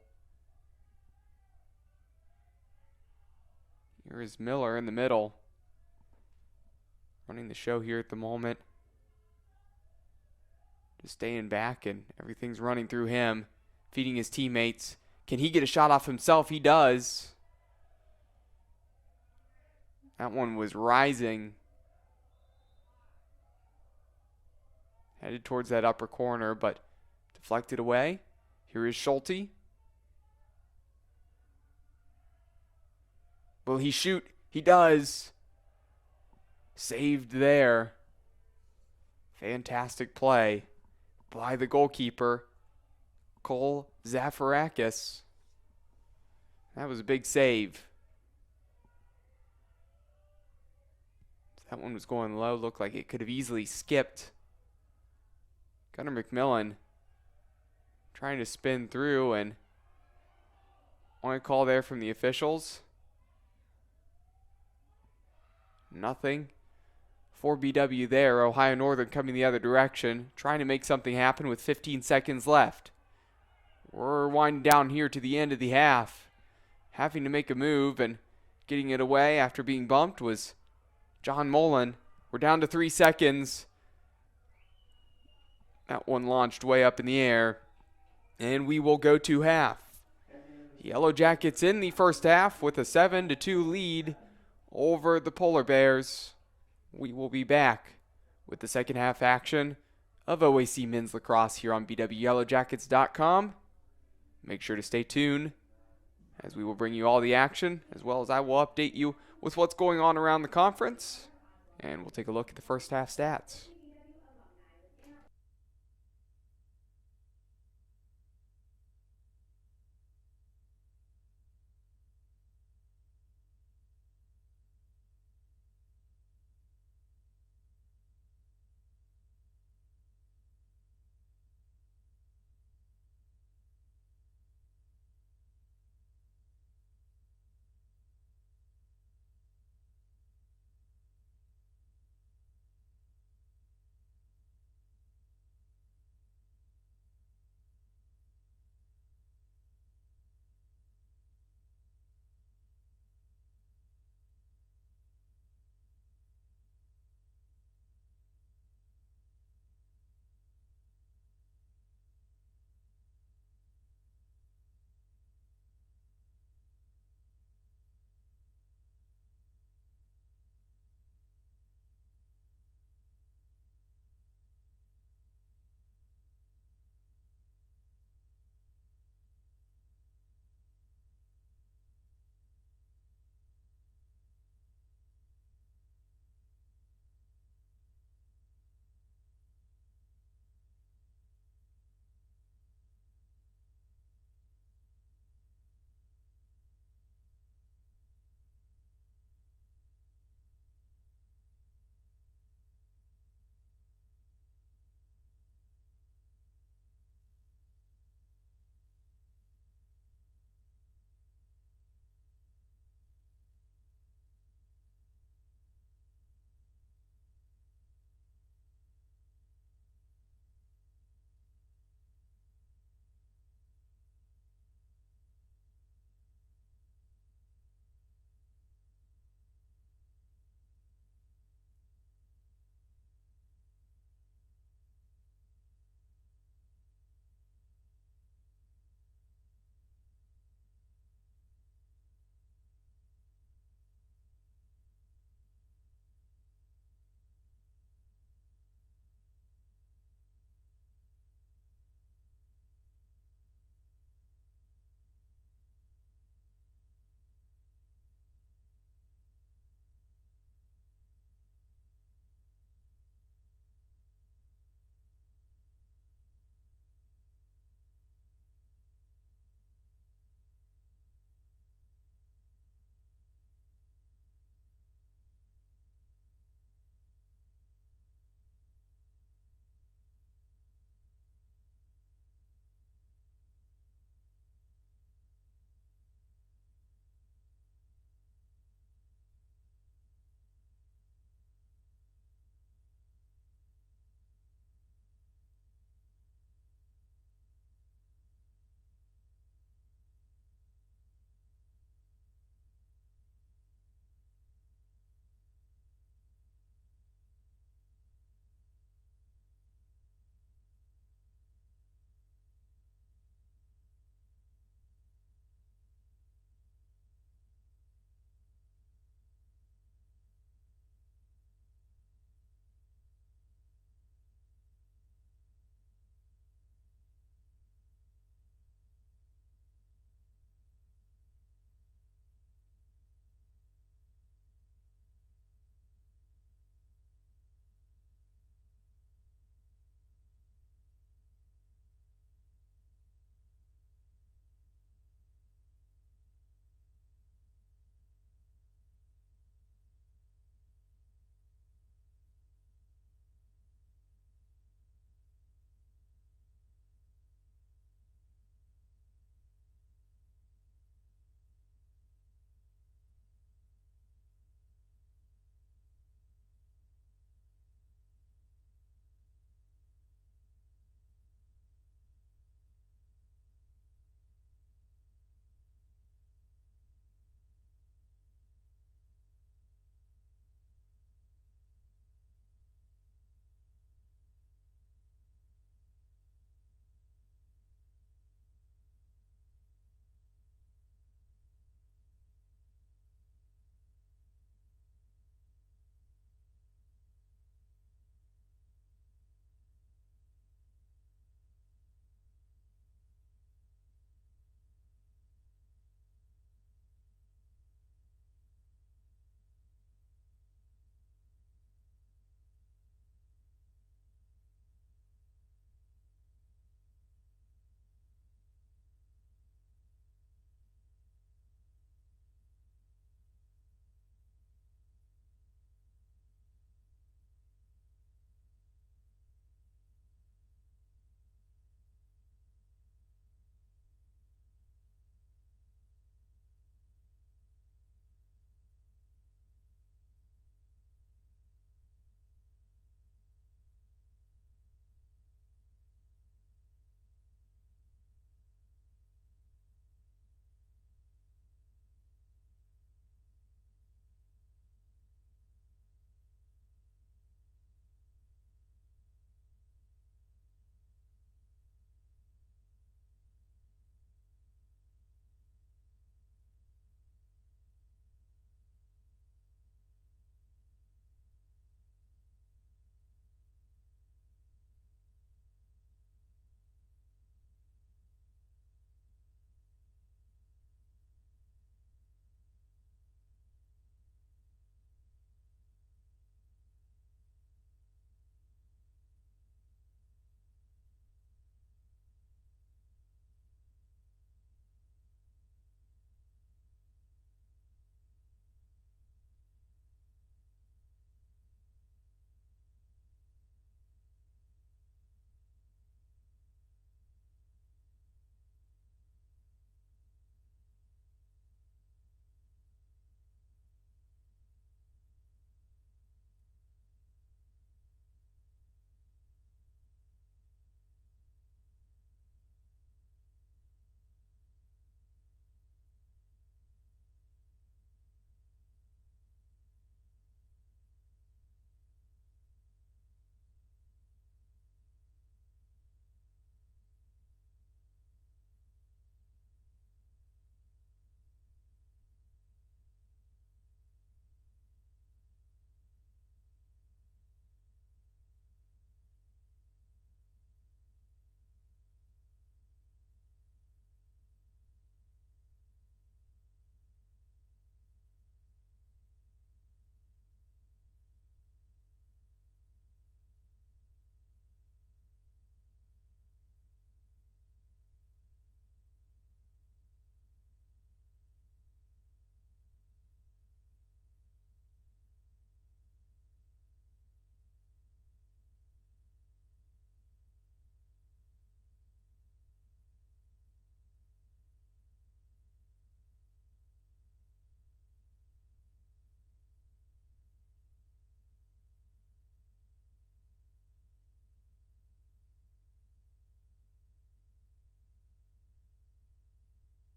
[SPEAKER 1] Here is Miller in the middle, running the show here at the moment. Just staying back and everything's running through him, feeding his teammates. Can he get a shot off himself? He does. That one was rising. Headed towards that upper corner, but deflected away. Here is Schulte. Will he shoot? He does. Saved there. Fantastic play by the goalkeeper, Cole Zafarakis. That was a big save. That one was going low. Looked like it could have easily skipped. Gunnar Mcmillan trying to spin through, and only call there from the officials. Nothing for BW there. Ohio Northern coming the other direction, trying to make something happen with 15 seconds left. We're winding down here to the end of the half. Having to make a move and getting it away after being bumped was John Mullen. We're down to 3 seconds. That one launched way up in the air. And we will go to half. Yellow Jackets in the first half with a 7-2 lead over the Polar Bears. We will be back with the second half action of OAC Men's Lacrosse here on BWYellowJackets.com. Make sure to stay tuned as we will bring you all the action, as well as I will update you with what's going on around the conference. And we'll take a look at the first half stats.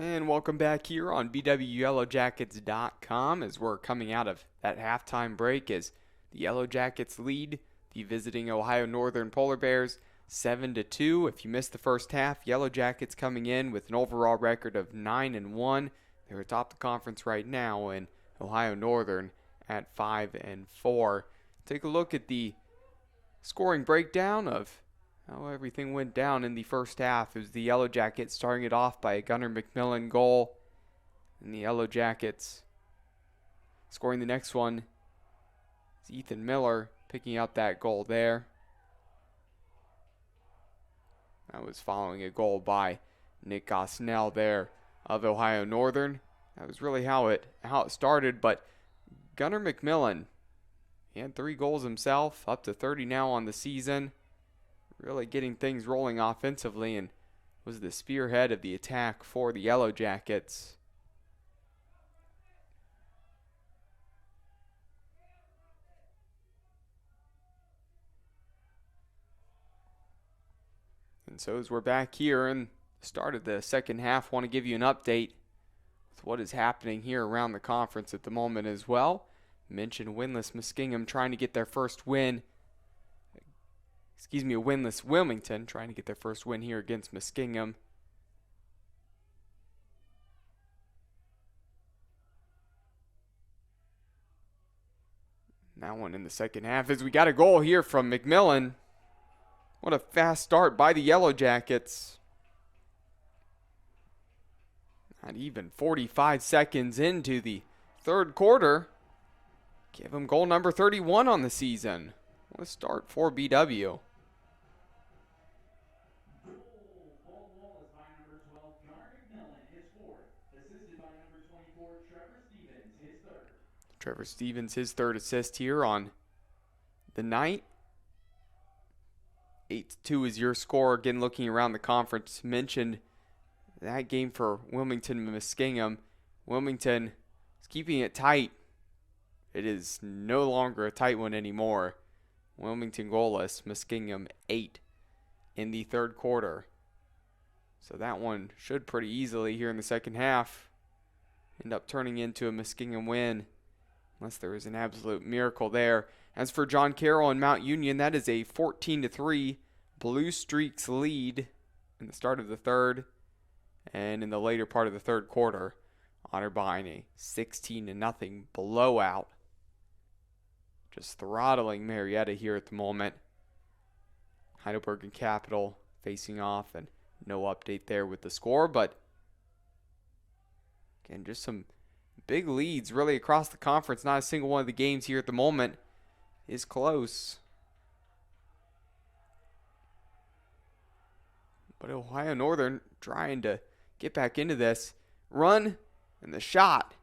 [SPEAKER 1] And welcome back here on BWYellowJackets.com as we're coming out of that halftime break as the Yellow Jackets lead the visiting Ohio Northern Polar Bears 7-2. If you missed the first half, Yellow Jackets coming in with an overall record of 9-1. They're atop the conference right now, and Ohio Northern at 5-4. Take a look at the scoring breakdown of how everything went down in the first half. It was the Yellow Jackets starting it off by a Gunnar Mcmillan goal. And the Yellow Jackets scoring the next one is Ethan Miller picking up that goal there. That was following a goal by Nick Gosnell there of Ohio Northern. That was really how it started, but Gunnar Mcmillan, he had 3 goals himself, up to 30 now on the season. Really getting things rolling offensively and was the spearhead of the attack for the Yellow Jackets. And so as we're back here and started the second half, want to give you an update with what is happening here around the conference at the moment as well. Mentioned winless Muskingum trying to get their first win. A winless Wilmington trying to get their first win here against Muskingum. That one in the second half as we got a goal here from Mcmillan. What a fast start by the Yellow Jackets. Not even 45 seconds into the third quarter. Give him goal number 31 on the season. What a start for BW.
[SPEAKER 2] Baldwin Wallace by number 12, Gunnar Mcmillan, his 4th. Assisted by number 24, Trevor Stevens, his 3rd.
[SPEAKER 1] Trevor Stevens, his 3rd assist here on the night. 8-2 is your score. Again, looking around the conference, mentioned that game for Wilmington and Muskingum. Wilmington is keeping it tight. It is no longer a tight one anymore. Wilmington goalless, Muskingum 8 in the third quarter. So that one should pretty easily here in the second half end up turning into a Muskingum win, unless there is an absolute miracle there. As for John Carroll and Mount Union, that is a 14-3 Blue Streaks lead in the start of the third and in the later part of the third quarter. Otterbein a 16-0 blowout. Just throttling Marietta here at the moment. Heidelberg and Capital facing off, and no update there with the score, but again, just some big leads really across the conference. Not a single one of the games here at the moment is close. But Ohio Northern trying to get back into this. Run, and the shot.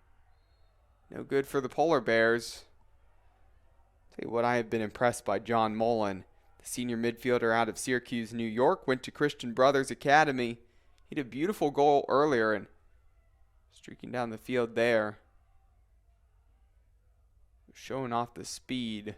[SPEAKER 1] No good for the Polar Bears. Tell you what, I have been impressed by John Mullen, the senior midfielder out of Syracuse, New York. Went to Christian Brothers Academy. He had a beautiful goal earlier and streaking down the field there. Showing off the speed.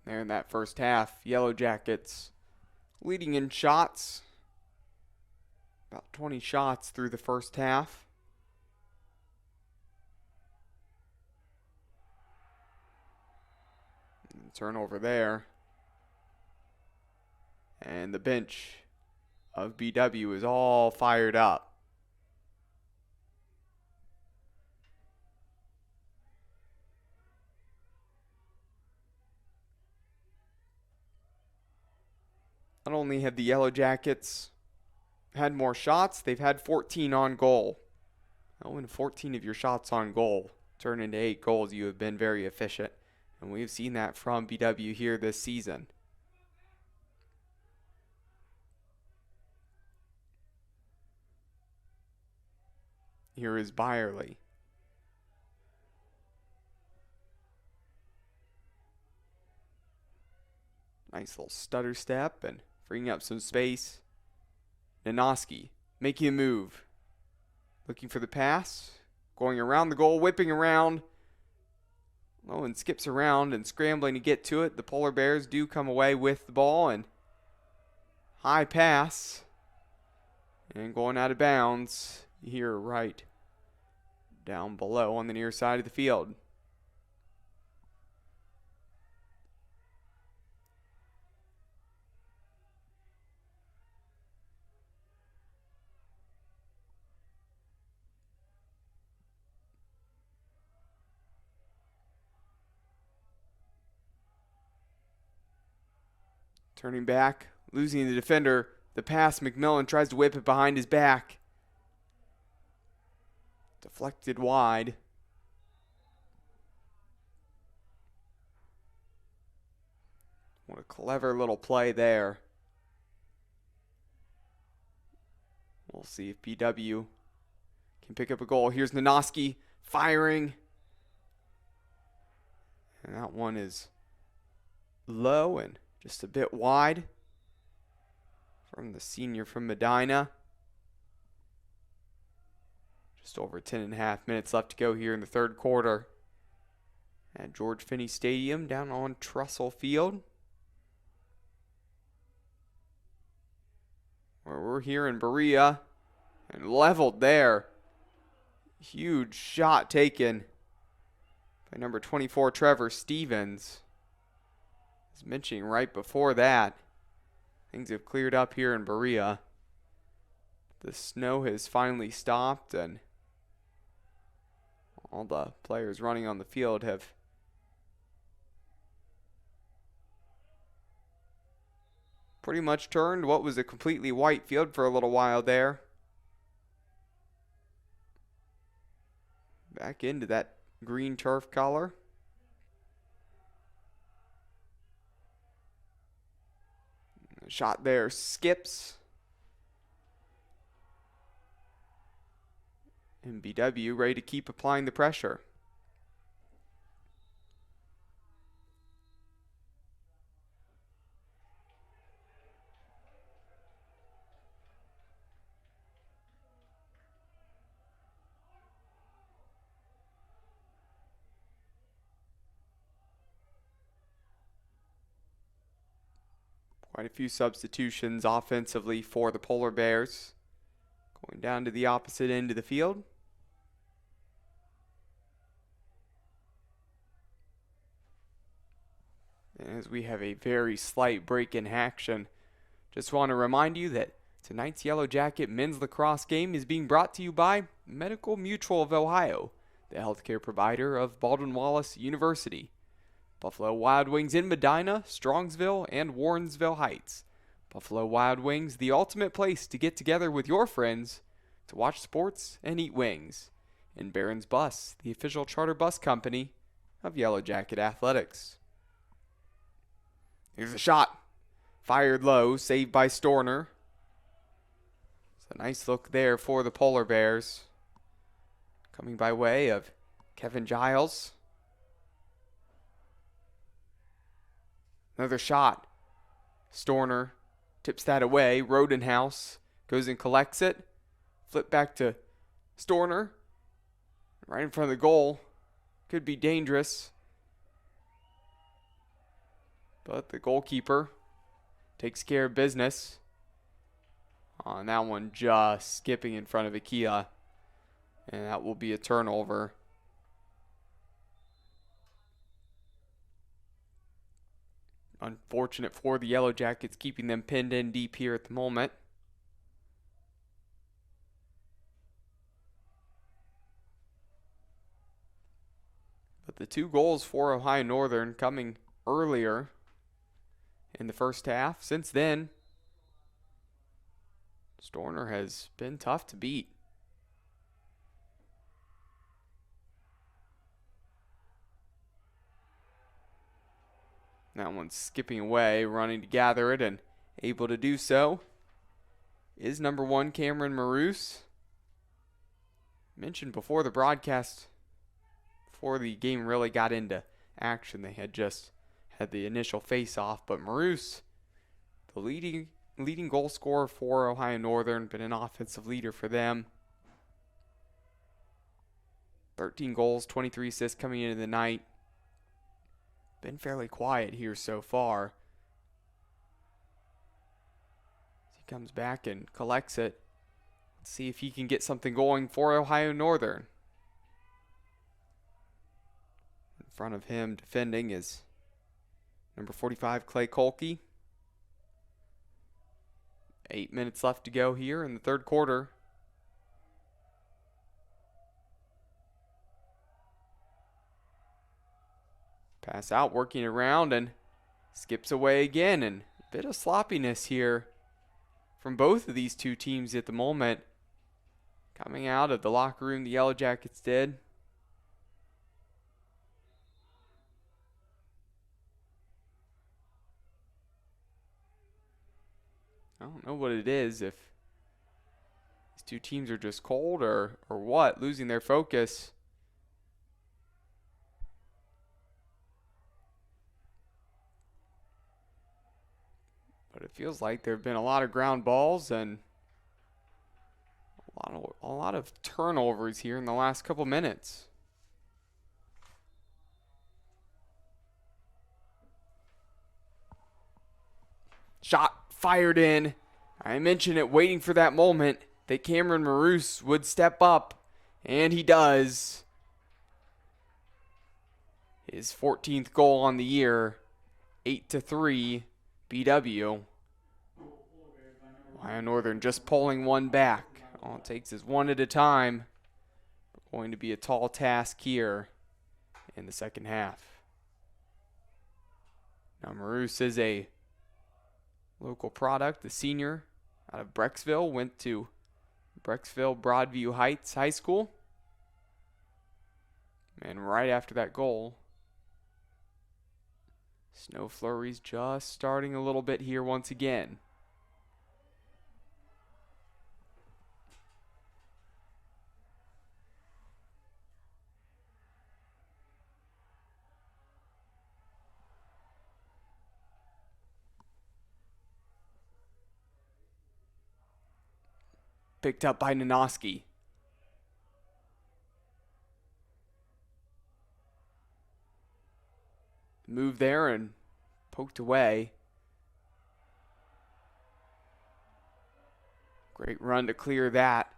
[SPEAKER 1] There in that first half, Yellow Jackets leading in shots. About 20 shots through the first half. And turnover there. And the bench of BW is all fired up. Not only have the Yellow Jackets had more shots, they've had 14 on goal. Oh, when 14 of your shots on goal turn into 8 goals, you have been very efficient. And we've seen that from BW here this season. Here is Byerly. Nice little stutter step and freeing up some space. Nanoski making a move. Looking for the pass. Going around the goal, whipping around. Lowen skips around and scrambling to get to it. The Polar Bears do come away with the ball, and high pass. And going out of bounds here right down below on the near side of the field. Turning back, losing the defender. The pass, Mcmillan tries to whip it behind his back. Deflected wide. What a clever little play there. We'll see if BW can pick up a goal. Here's Nanoski firing. And that one is low and just a bit wide from the senior from Medina. Just over 10.5 minutes left to go here in the third quarter at George Finnie Stadium down on Tressel Field, where we're here in Berea, and leveled there. Huge shot taken by number 24 Trevor Stevens. As mentioning right before that, things have cleared up here in Berea. The snow has finally stopped, and all the players running on the field have pretty much turned what was a completely white field for a little while there back into that green turf color. Shot there skips. And BW ready to keep applying the pressure. Quite a few substitutions offensively for the Polar Bears. Going down to the opposite end of the field. And as we have a very slight break in action, just want to remind you that tonight's Yellow Jacket men's lacrosse game is being brought to you by Medical Mutual of Ohio, the healthcare provider of Baldwin Wallace University. Buffalo Wild Wings in Medina, Strongsville, and Warrensville Heights. Buffalo Wild Wings, the ultimate place to get together with your friends to watch sports and eat wings. And Barron's Bus, the official charter bus company of Yellow Jacket Athletics. Here's a shot. Fired low, saved by Storner. It's a nice look there for the Polar Bears. Coming by way of Kevin Giles. Another shot. Storner tips that away. Rodenhouse goes and collects it. Flip back to Storner. Right in front of the goal. Could be dangerous. But the goalkeeper takes care of business. On that one, just skipping in front of Ikea. And that will be a turnover. Unfortunate for the Yellow Jackets, keeping them pinned in deep here at the moment. But the two goals for Ohio Northern coming earlier in the first half. Since then, Storner has been tough to beat. That one's skipping away, running to gather it, and able to do so is number 1 Cameron Maroose. Mentioned before the broadcast, before the game really got into action, they had just had the initial face-off, but Maroose, the leading leading goal scorer for Ohio Northern, been an offensive leader for them. 13 goals, 23 assists coming into the night. Been fairly quiet here so far. He comes back and collects it. Let's see if he can get something going for Ohio Northern. In front of him defending is number 45, Clay Kolke. 8 minutes left to go here in the third quarter. Pass out, working around, and skips away again. And a bit of sloppiness here from both of these two teams at the moment. Coming out of the locker room, the Yellow Jackets did. I don't know what it is, if these two teams are just cold or what, losing their focus. But it feels like there have been a lot of ground balls and a lot of turnovers here in the last couple minutes. Shot fired in. I mentioned it, waiting for that moment that Cameron Maroos would step up, and he does. His 14th goal on the year, 8-3 BW. Ohio Northern just pulling one back. All it takes is one at a time. Going to be a tall task here in the second half. Now Maroos is a local product, the senior out of Brecksville, went to Brecksville Broadview Heights High School. And right after that goal, snow flurries just starting a little bit here once again. Picked up by Nanoski. Move there and poked away. Great run to clear that.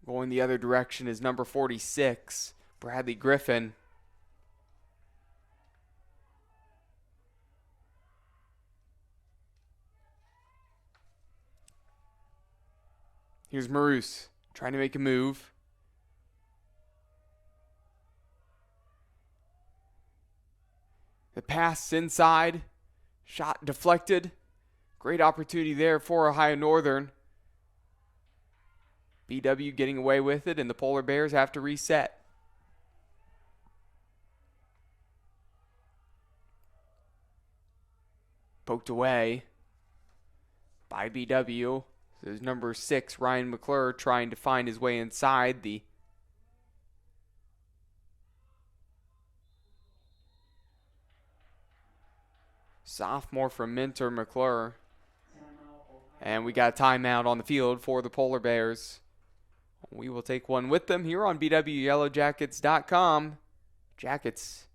[SPEAKER 1] Going the other direction is number 46, Bradley Griffin. Here's Maroos trying to make a move. The pass inside. Shot deflected. Great opportunity there for Ohio Northern. BW getting away with it, and the Polar Bears have to reset. Poked away by BW. There's number 6, Ryan Mcclure, trying to find his way inside. The sophomore from Minter, Mcclure. And we got a timeout on the field for the Polar Bears. We will take one with them here on BWYellowJackets.com. Jackets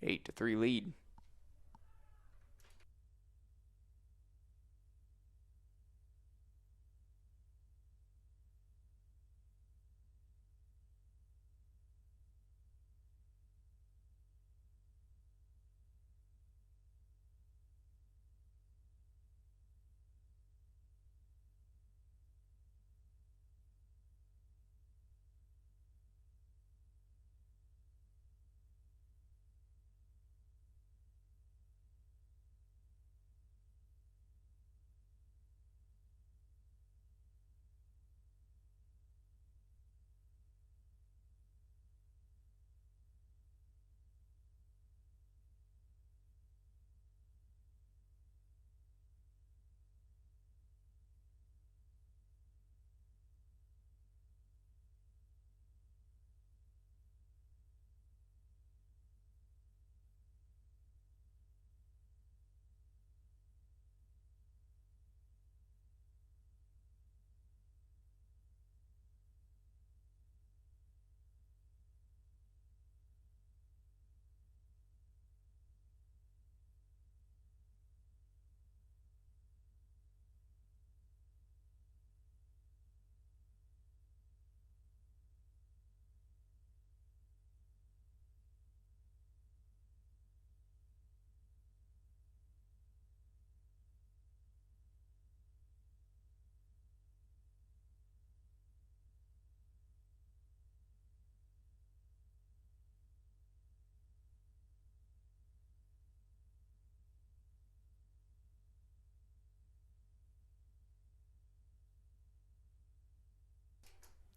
[SPEAKER 1] 8-3 lead.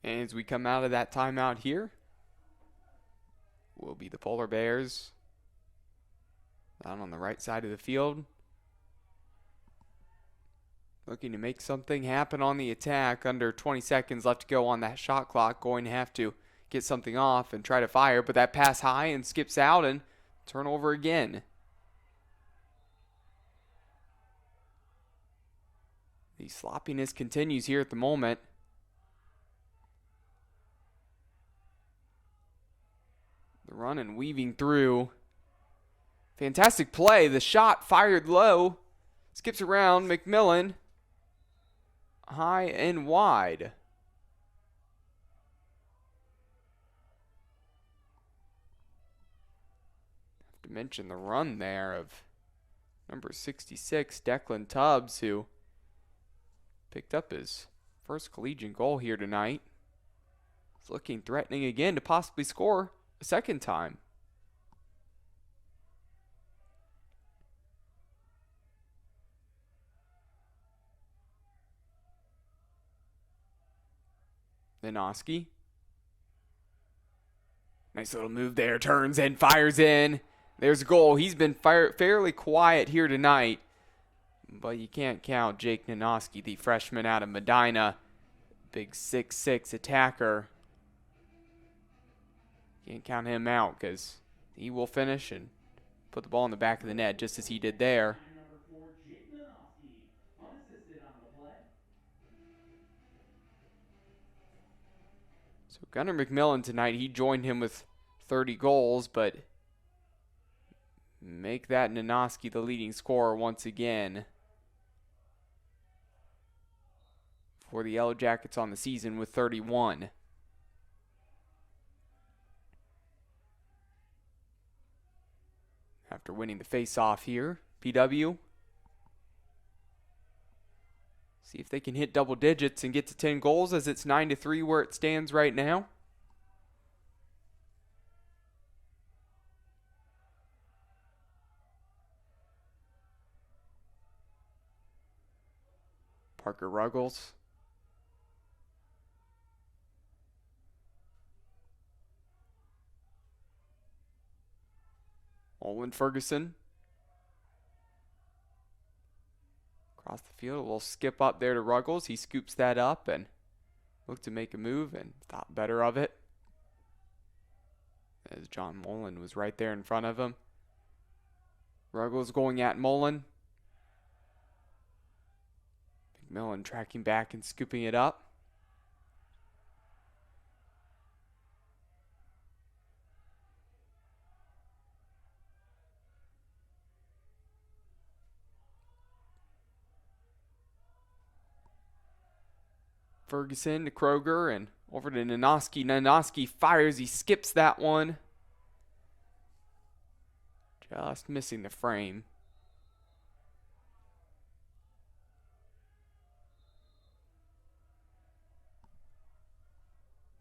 [SPEAKER 1] And as we come out of that timeout here, will be the Polar Bears down on the right side of the field, looking to make something happen on the attack. Under 20 seconds left to go on that shot clock. Going to have to get something off and try to fire, but that pass high and skips out, and turnover again. The sloppiness continues here at the moment. The run and weaving through. Fantastic play. The shot fired low. Skips around. Mcmillan. High and wide. Have to mention the run there of number 66, Declan Tubbs, who picked up his first collegiate goal here tonight. He's looking threatening again to possibly score a second time. Nanoski. Nice little move there. Turns and fires in. There's a goal. He's been fairly quiet here tonight. But you can't count Jake Nanoski, the freshman out of Medina. Big 6'6" attacker. Can't count him out because he will finish and put the ball in the back of the net just as he did there. So Gunnar Mcmillan tonight, he joined him with 30 goals, but make that Nanoski the leading scorer once again for the Yellow Jackets on the season with 31. After winning the face-off here, PW. See if they can hit double digits and get to 10 goals, as it's 9-3 where it stands right now. Parker Ruggles. Olin Ferguson. Across the field, a little skip up there to Ruggles. He scoops that up and looked to make a move and thought better of it, as John Mullen was right there in front of him. Ruggles going at Mullen. Mcmillan tracking back and scooping it up. Ferguson to Kroger and over to Nanoski. Nanoski fires. He skips that one. Just missing the frame.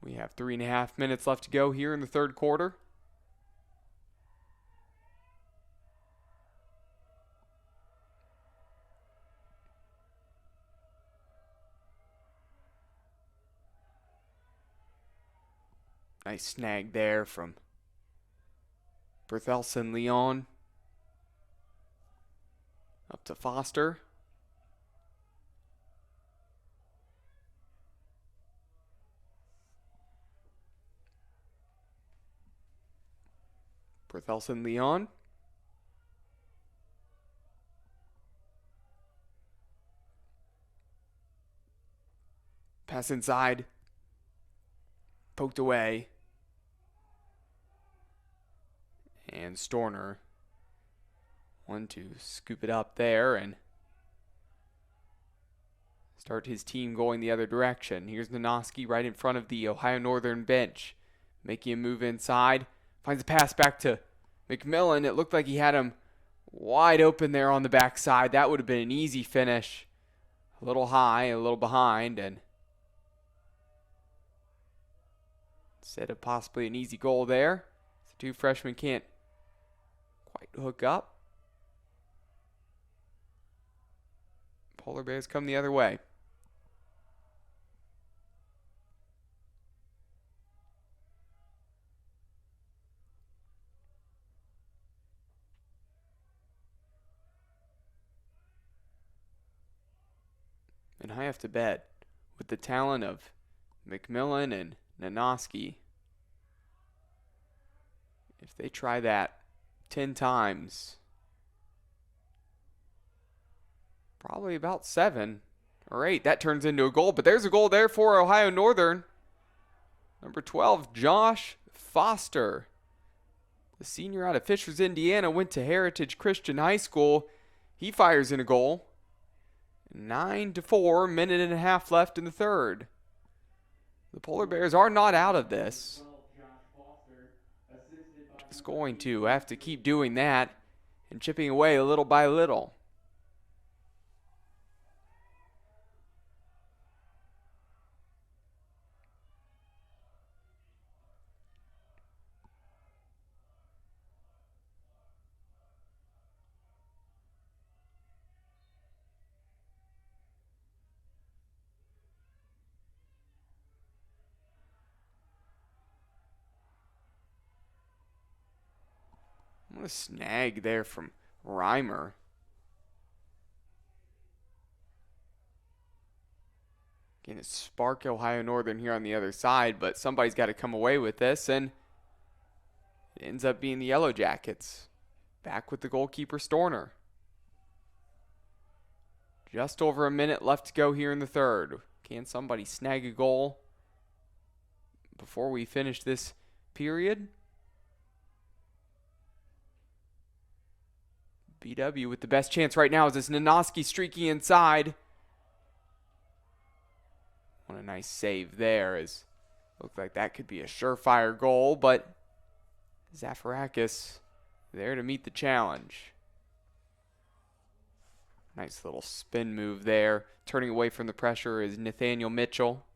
[SPEAKER 1] We have 3.5 minutes left to go here in the third quarter. Nice snag there from Berthelsen Leon. Up to Foster. Berthelsen Leon. Pass inside. Poked away. And Storner. One to scoop it up there and start his team going the other direction. Here's Nanoski right in front of the Ohio Northern bench. Making a move inside. Finds a pass back to Mcmillan. It looked like he had him wide open there on the backside. That would have been an easy finish. A little high, a little behind, and instead of possibly an easy goal there, the two freshmen can't quite hook up. Polar Bears come the other way. And I have to bet, with the talent of Mcmillan and Nanoski, if they try that 10 times, probably about 7 or 8, that turns into a goal. But there's a goal there for Ohio Northern. Number 12, Josh Foster. The senior out of Fishers, Indiana, went to Heritage Christian High School. He fires in a goal. 9-4, minute and a half left in the third. The Polar Bears are not out of this. Just going to have to keep doing that and chipping away little by little. What a snag there from Reimer. Again, it's Spark Ohio Northern here on the other side, but somebody's got to come away with this, and it ends up being the Yellow Jackets. Back with the goalkeeper, Storner. Just over a minute left to go here in the third. Can somebody snag a goal before we finish this period? BW with the best chance right now is this Nanoski streaking inside. What a nice save there. Looked like that could be a surefire goal, but Zafarakis there to meet the challenge. Nice little spin move there. Turning away from the pressure is Nathaniel Mitchell.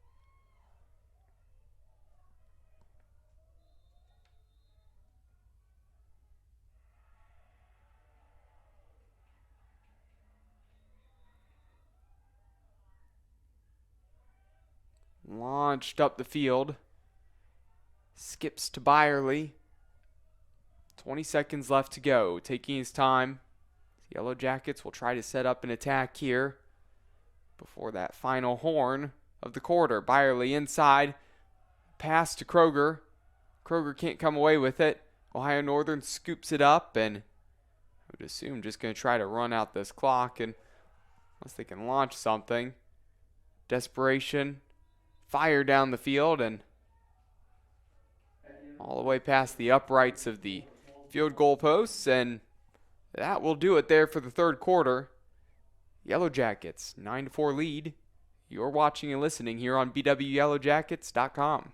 [SPEAKER 1] Launched up the field. Skips to Byerly. 20 seconds left to go. Taking his time. The Yellow Jackets will try to set up an attack here before that final horn of the quarter. Byerly inside. Pass to Kroger. Kroger can't come away with it. Ohio Northern scoops it up, and I would assume just going to try to run out this clock, and unless they can launch something. Desperation. Fire down the field and all the way past the uprights of the field goal posts, and that will do it there for the third quarter. Yellow Jackets 9-4 lead. You're watching and listening here on bwyellowjackets.com.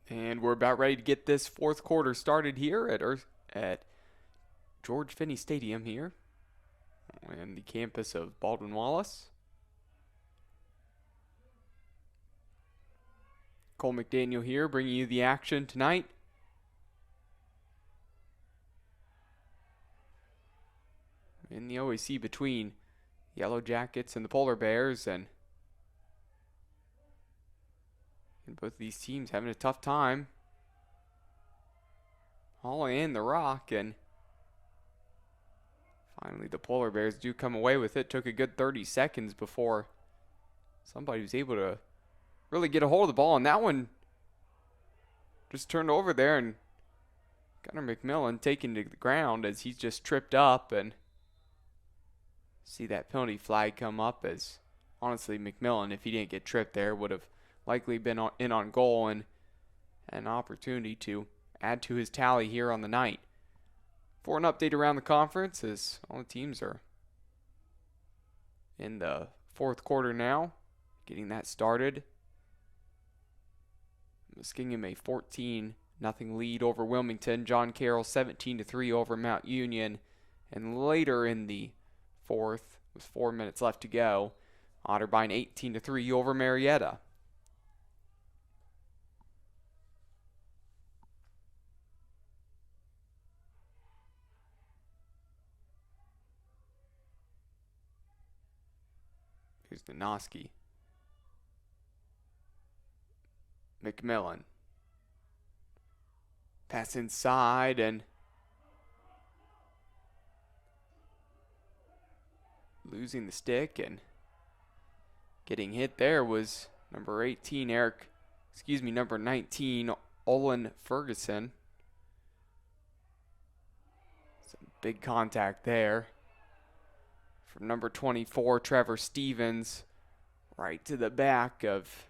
[SPEAKER 1] And we're about ready to get this fourth quarter started here at George Finnie Stadium here on the campus of Baldwin Wallace. Cole McDaniel here bringing you the action tonight. In the OAC between Yellow Jackets and the Polar Bears, and both of these teams having a tough time hauling in the rock, and finally the Polar Bears do come away with it. Took a good 30 seconds before somebody was able to really get a hold of the ball, and that one just turned over there, and Gunnar Mcmillan taken to the ground as he's just tripped up, and see that penalty flag come up, as honestly Mcmillan, if he didn't get tripped there, would have likely been in on goal and an opportunity to add to his tally here on the night. For an update around the conference, as all the teams are in the fourth quarter now, getting that started. Muskingum a 14-0 lead over Wilmington. John Carroll 17-3 over Mount Union. And later in the fourth, with 4 minutes left to go, Otterbein 18-3 over Marietta. Here's Nanoski. Mcmillan. Pass inside, and losing the stick, and getting hit there was number 19, Olin Ferguson. Some big contact there from number 24, Trevor Stevens, right to the back of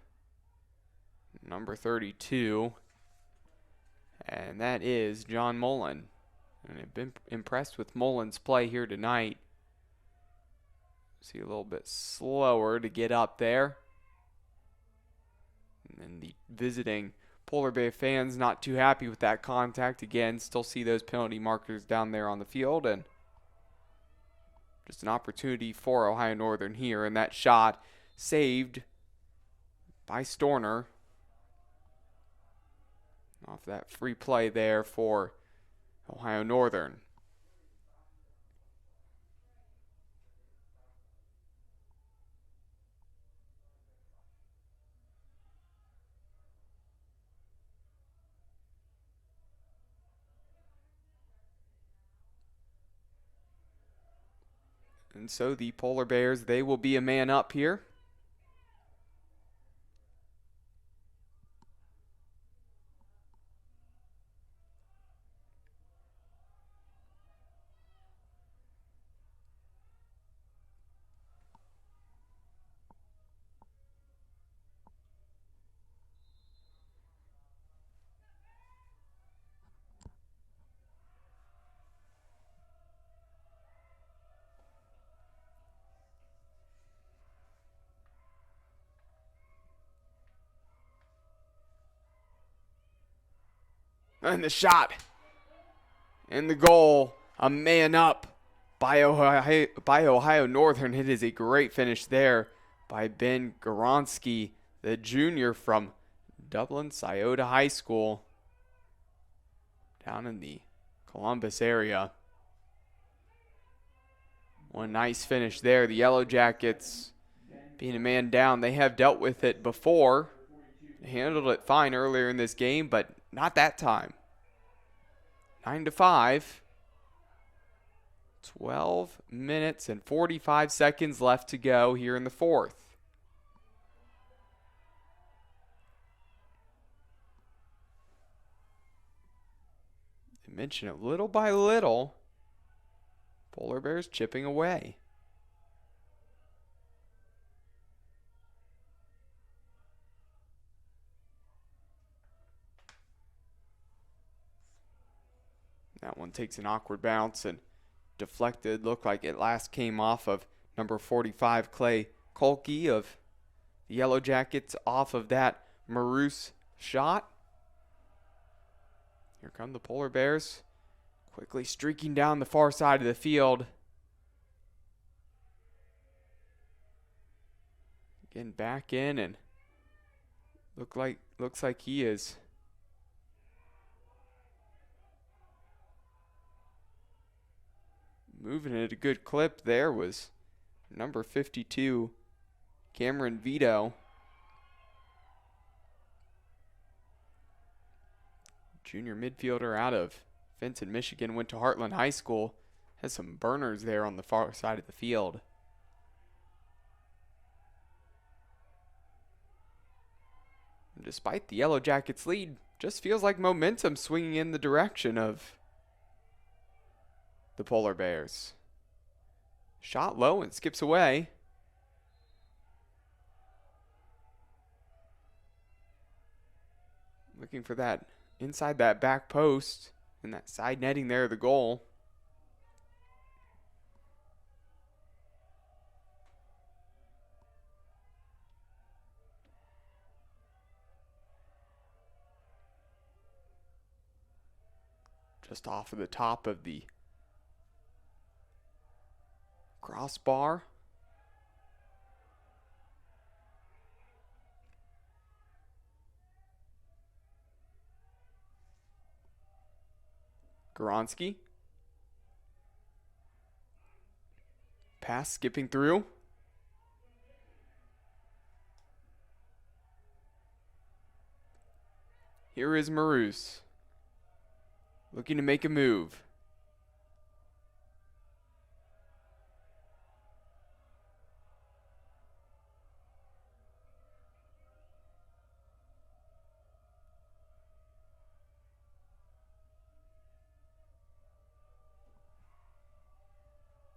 [SPEAKER 1] number 32, and that is John Mullen. And I've been impressed with Mullen's play here tonight. See, a little bit slower to get up there. And then the visiting Polar Bear fans not too happy with that contact. Again, still see those penalty markers down there on the field, and just an opportunity for Ohio Northern here, and that shot saved by Storner off that free play there for Ohio Northern. And so the Polar Bears, they will be a man up here. And the shot. And the goal. A man up by Ohio Northern. It is a great finish there by Ben Goronsky, the junior from Dublin Scioto High School down in the Columbus area. One nice finish there. The Yellow Jackets being a man down. They have dealt with it before. They handled it fine earlier in this game, but not that time. 9-5. 12 minutes and 45 seconds left to go here in the fourth. I mentioned it little by little. Polar Bears chipping away. That one takes an awkward bounce and deflected. Looked like it last came off of number 45, Clay Kolke of the Yellow Jackets, off of that Maroose shot. Here come the Polar Bears, quickly streaking down the far side of the field. Getting back in, and looks like he is moving at a good clip. There was number 52, Cameron Vito. Junior midfielder out of Fenton, Michigan, went to Heartland High School. Has some burners there on the far side of the field. And despite the Yellow Jackets' lead, just feels like momentum swinging in the direction of the Polar Bears. Shot low and skips away. Looking for that inside that back post and that side netting there, the goal. Just off of the top of the crossbar. Goronski. Pass skipping through. Here is Maroos, looking to make a move.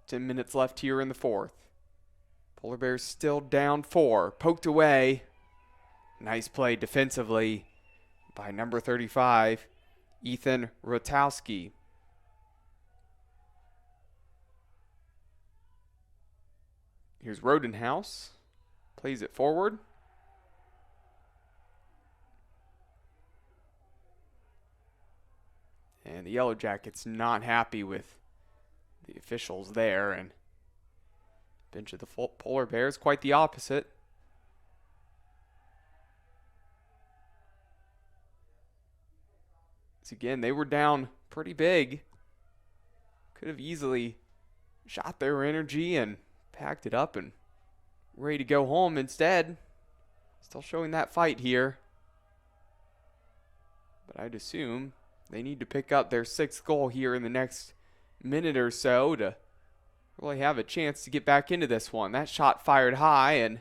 [SPEAKER 1] Ten minutes left here in the fourth. Polar Bears still down 4. Poked away. Nice play defensively by number 35, Ethan Rotowski. Here's Rodenhouse. Plays it forward. And the Yellow Jackets not happy with the officials there, and bench of the Polar Bears quite the opposite. So again, they were down pretty big. Could have easily shot their energy and packed it up and ready to go home. Instead, still showing that fight here. But I'd assume they need to pick up their 6th goal here in the next minute or so to really have a chance to get back into this one. That shot fired high, and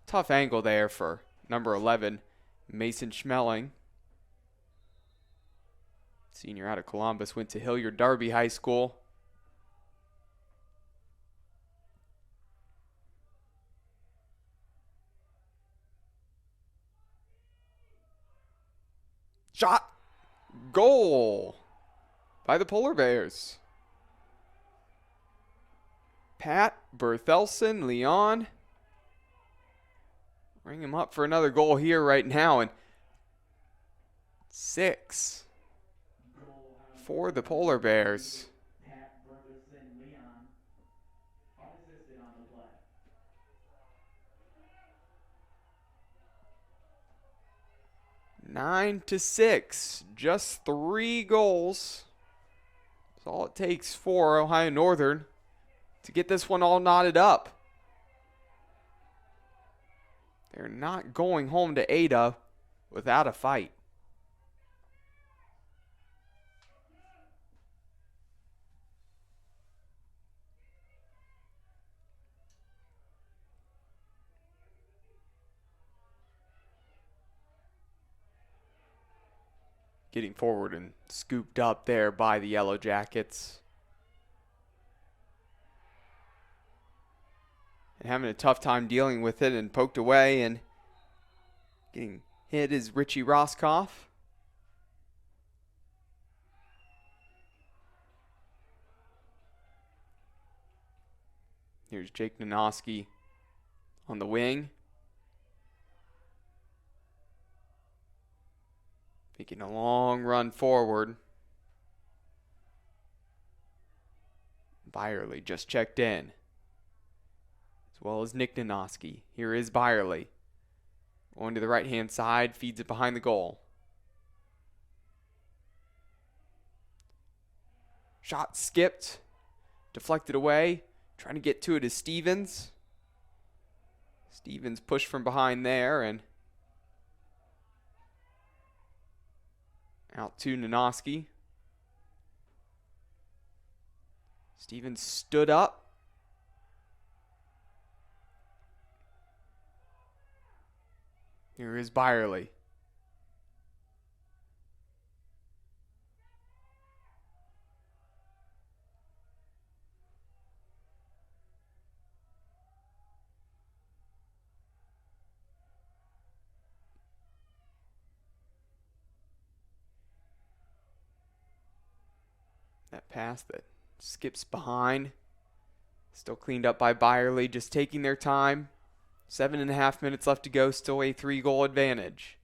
[SPEAKER 1] tough angle there for number 11, Mason Schmeling. Senior out of Columbus, went to Hilliard Darby High School. Shot! Goal by the Polar Bears. Pat Berthelsen Leon. Ring him up for another goal here right now. And 6 for the Polar Bears.
[SPEAKER 2] Pat Berthelsen Leon, unassisted on the play.
[SPEAKER 1] 9-6. Just 3 goals. That's all it takes for Ohio Northern to get this one all knotted up. They're not going home to Ada without a fight. Getting forward and scooped up there by the Yellow Jackets. And having a tough time dealing with it and poked away, and getting hit is Richie Roskoff. Here's Jake Nanoski on the wing. Making a long run forward. Byerly just checked in, as well as Nick Nanoski. Here is Byerly. Going to the right-hand side, feeds it behind the goal. Shot skipped, deflected away. Trying to get to it is Stevens. Stevens pushed from behind there and out to Nanoski. Stevens stood up. Here is Byerly. That pass that skips behind. Still cleaned up by Byerly, just taking their time. 7.5 minutes left to go, still a 3-goal advantage.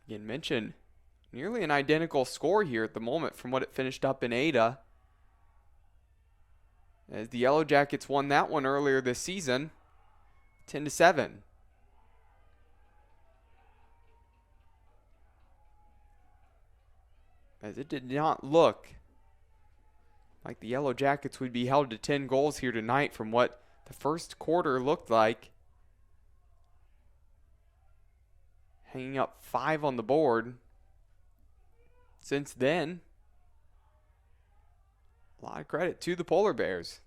[SPEAKER 1] Again, mention nearly an identical score here at the moment from what it finished up in Ada. As the Yellow Jackets won that one earlier this season, 10-7. As it did not look like the Yellow Jackets would be held to 10 goals here tonight from what the first quarter looked like. Hanging up 5 on the board. Since then, a lot of credit to the Polar Bears.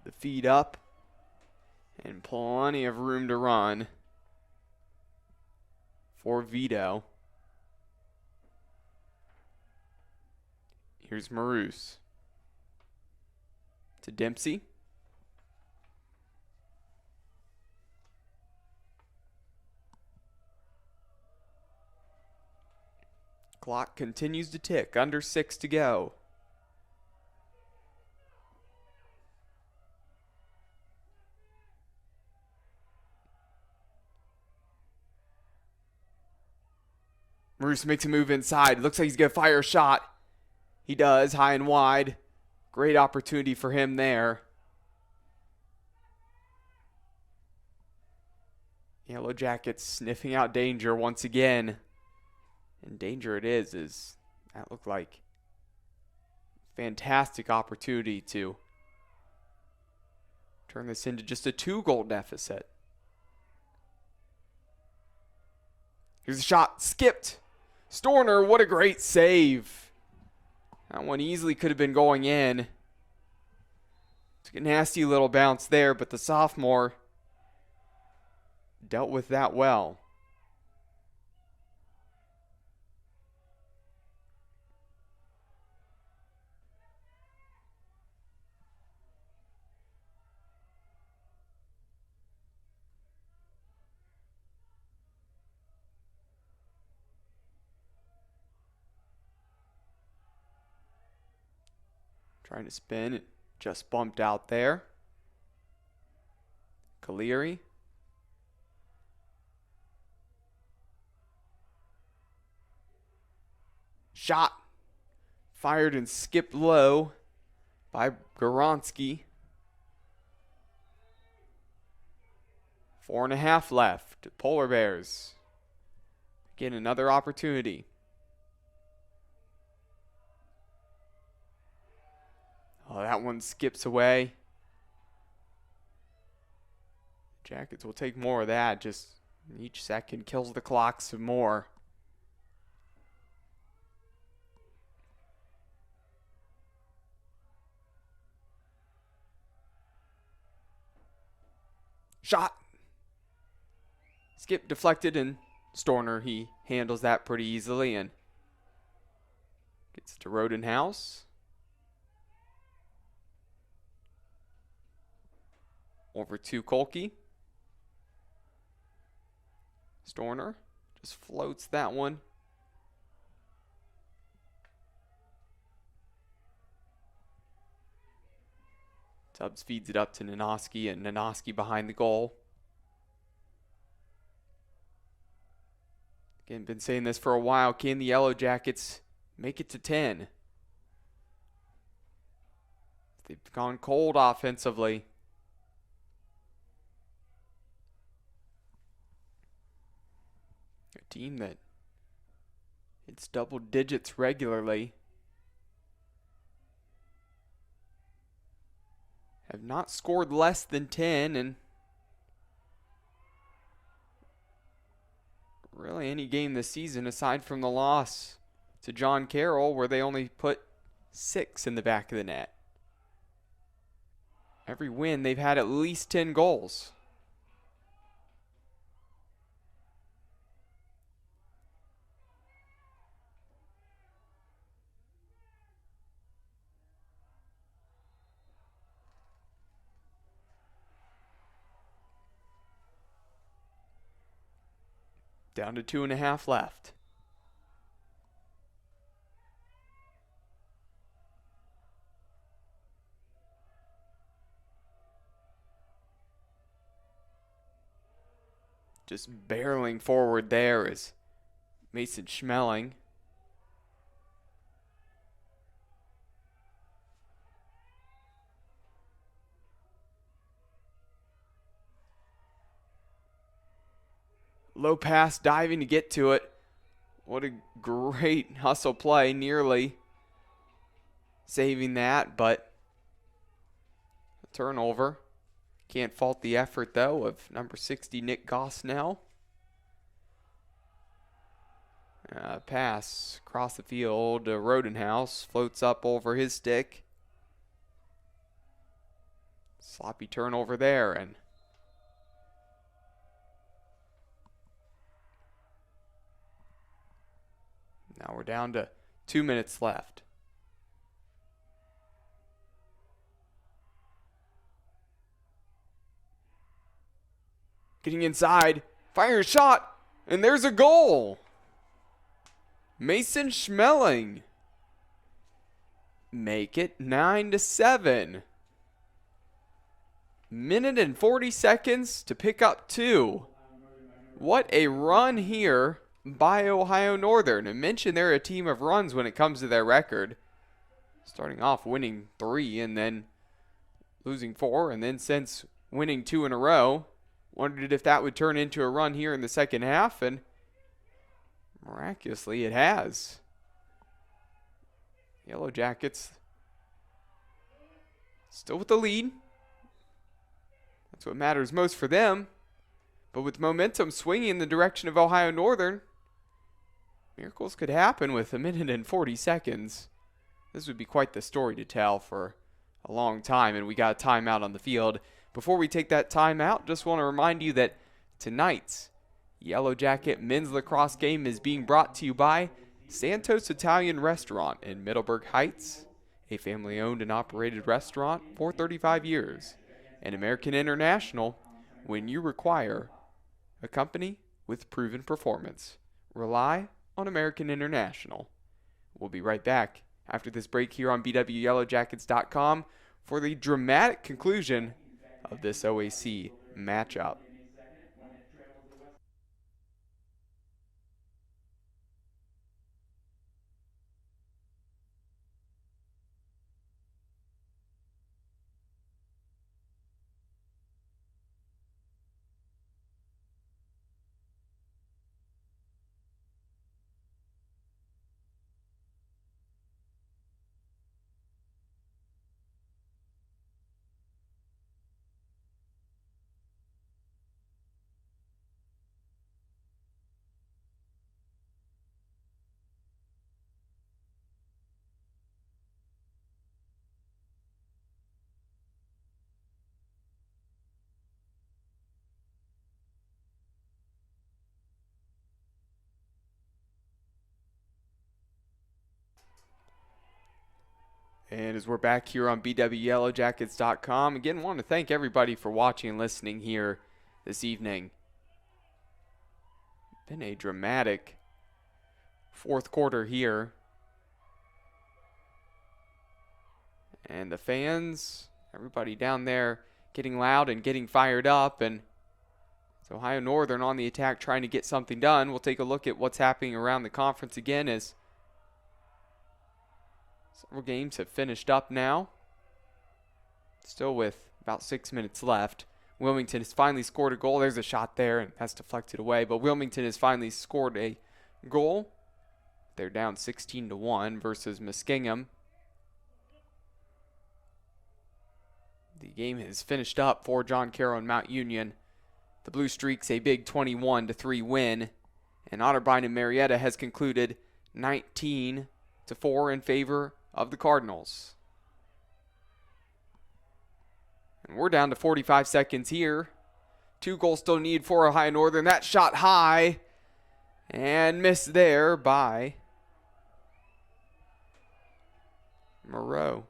[SPEAKER 1] The feed up and plenty of room to run for Vito. Here's Maroos to Dempsey. Clock continues to tick, under 6 to go. Maroos makes a move inside. Looks like he's going to fire a shot. He does, high and wide. Great opportunity for him there. Yellow Jackets sniffing out danger once again. And danger it is, as that looked like fantastic opportunity to turn this into just a 2-goal deficit. Here's a shot, skipped. Storner, what a great save. That one easily could have been going in. Took a nasty little bounce there, but the sophomore dealt with that well. Trying to spin, it just bumped out there. Mcclure. Shot. Fired and skipped low by Goronski. 4.5 left. Polar Bears. Again, another opportunity. Oh, that one skips away. Jackets will take more of that. Just each second kills the clock some more. Shot. Skip deflected, and Storner, he handles that pretty easily. And Gets to Rodenhouse. Over to Kolke. Storner just floats that one. Tubbs feeds it up to Nanoski, and Nanoski behind the goal. Again, been saying this for a while. Can the Yellow Jackets make it to 10? They've gone cold offensively. A team that hits double digits regularly have not scored less than 10, and really any game this season aside from the loss to John Carroll where they only put 6 in the back of the net. Every win they've had at least 10 goals. Down to 2.5 left. Just barreling forward there is Mason Schmeling. Low pass, diving to get to it. What a great hustle play, nearly saving that, but a turnover. Can't fault the effort, though, of number 60, Nick Gosnell. Pass across the field. Rodenhouse floats up over his stick. Sloppy turnover there, and now we're down to 2 minutes left. Getting inside, fire a shot, and there's a goal. Mason Schmeling make it 9-7. Minute and 40 seconds to pick up 2. What a run here by Ohio Northern. I mentioned they're a team of runs when it comes to their record. Starting off winning 3 and then losing 4, and then since winning 2 in a row. Wondered if that would turn into a run here in the second half, and miraculously it has. Yellow Jackets still with the lead. That's what matters most for them. But with momentum swinging in the direction of Ohio Northern, miracles could happen with 1 minute and 40 seconds. This would be quite the story to tell for a long time, and we got a timeout on the field. Before we take that timeout, just want to remind you that tonight's Yellow Jacket men's lacrosse game is being brought to you by Santos Italian Restaurant in Middleburg Heights, a family-owned and operated restaurant for 35 years, and American International, when you require a company with proven performance. Rely on American International. We'll be right back after this break here on BWYellowJackets.com for the dramatic conclusion of this OAC matchup. And as we're back here on bwyellowjackets.com, again, want to thank everybody for watching and listening here this evening. Been a dramatic fourth quarter here. And the fans, everybody down there getting loud and getting fired up. And it's Ohio Northern on the attack trying to get something done. We'll take a look at what's happening around the conference again as several games have finished up now. Still with about 6 minutes left. Wilmington has finally scored a goal. There's a shot there, and that's deflected away. But Wilmington has finally scored a goal. They're down 16-1 versus Muskingum. The game has finished up for John Carroll and Mount Union. The Blue Streaks a big 21-3 win. And Otterbein and Marietta has concluded 19-4 in favor of the Cardinals. And we're down to 45 seconds here. 2 goals still needed for Ohio Northern. That shot high and missed there by Marouse.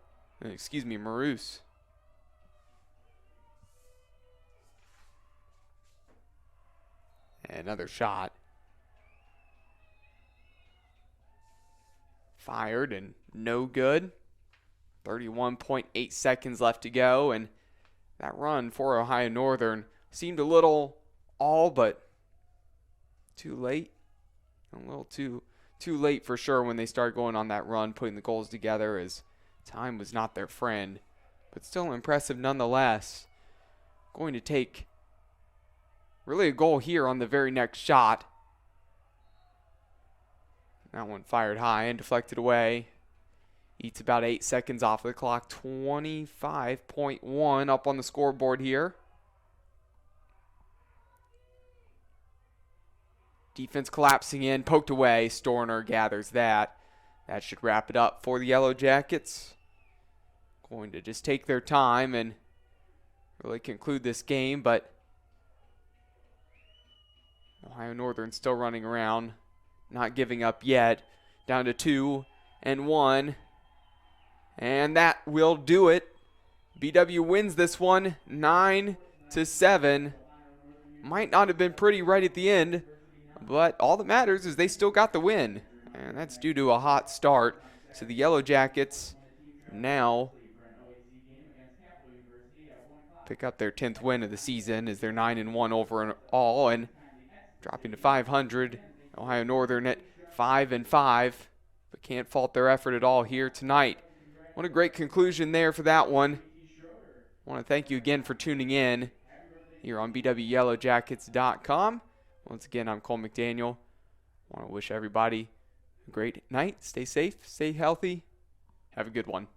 [SPEAKER 1] Another shot. Fired and no good. 31.8 seconds left to go, and that run for Ohio Northern seemed a little all but too late. A little too late for sure when they started going on that run, putting the goals together, as time was not their friend. But still impressive nonetheless. Going to take really a goal here on the very next shot. That one fired high and deflected away. Eats about 8 seconds off the clock. 25.1 up on the scoreboard here. Defense collapsing in, poked away. Storner gathers that. That should wrap it up for the Yellow Jackets. Going to just take their time and really conclude this game, but Ohio Northern still running around, not giving up yet. Down to 2-1. And that will do it. BW wins this one 9-7. Might not have been pretty right at the end, but all that matters is they still got the win. And that's due to a hot start. So the Yellow Jackets now pick up their 10th win of the season as they're 9-1 overall and dropping to 500. Ohio Northern at 5-5, but can't fault their effort at all here tonight. What a great conclusion there for that one. I want to thank you again for tuning in here on bwyellowjackets.com. Once again, I'm Cole McDaniel. I want to wish everybody a great night. Stay safe, stay healthy. Have a good one.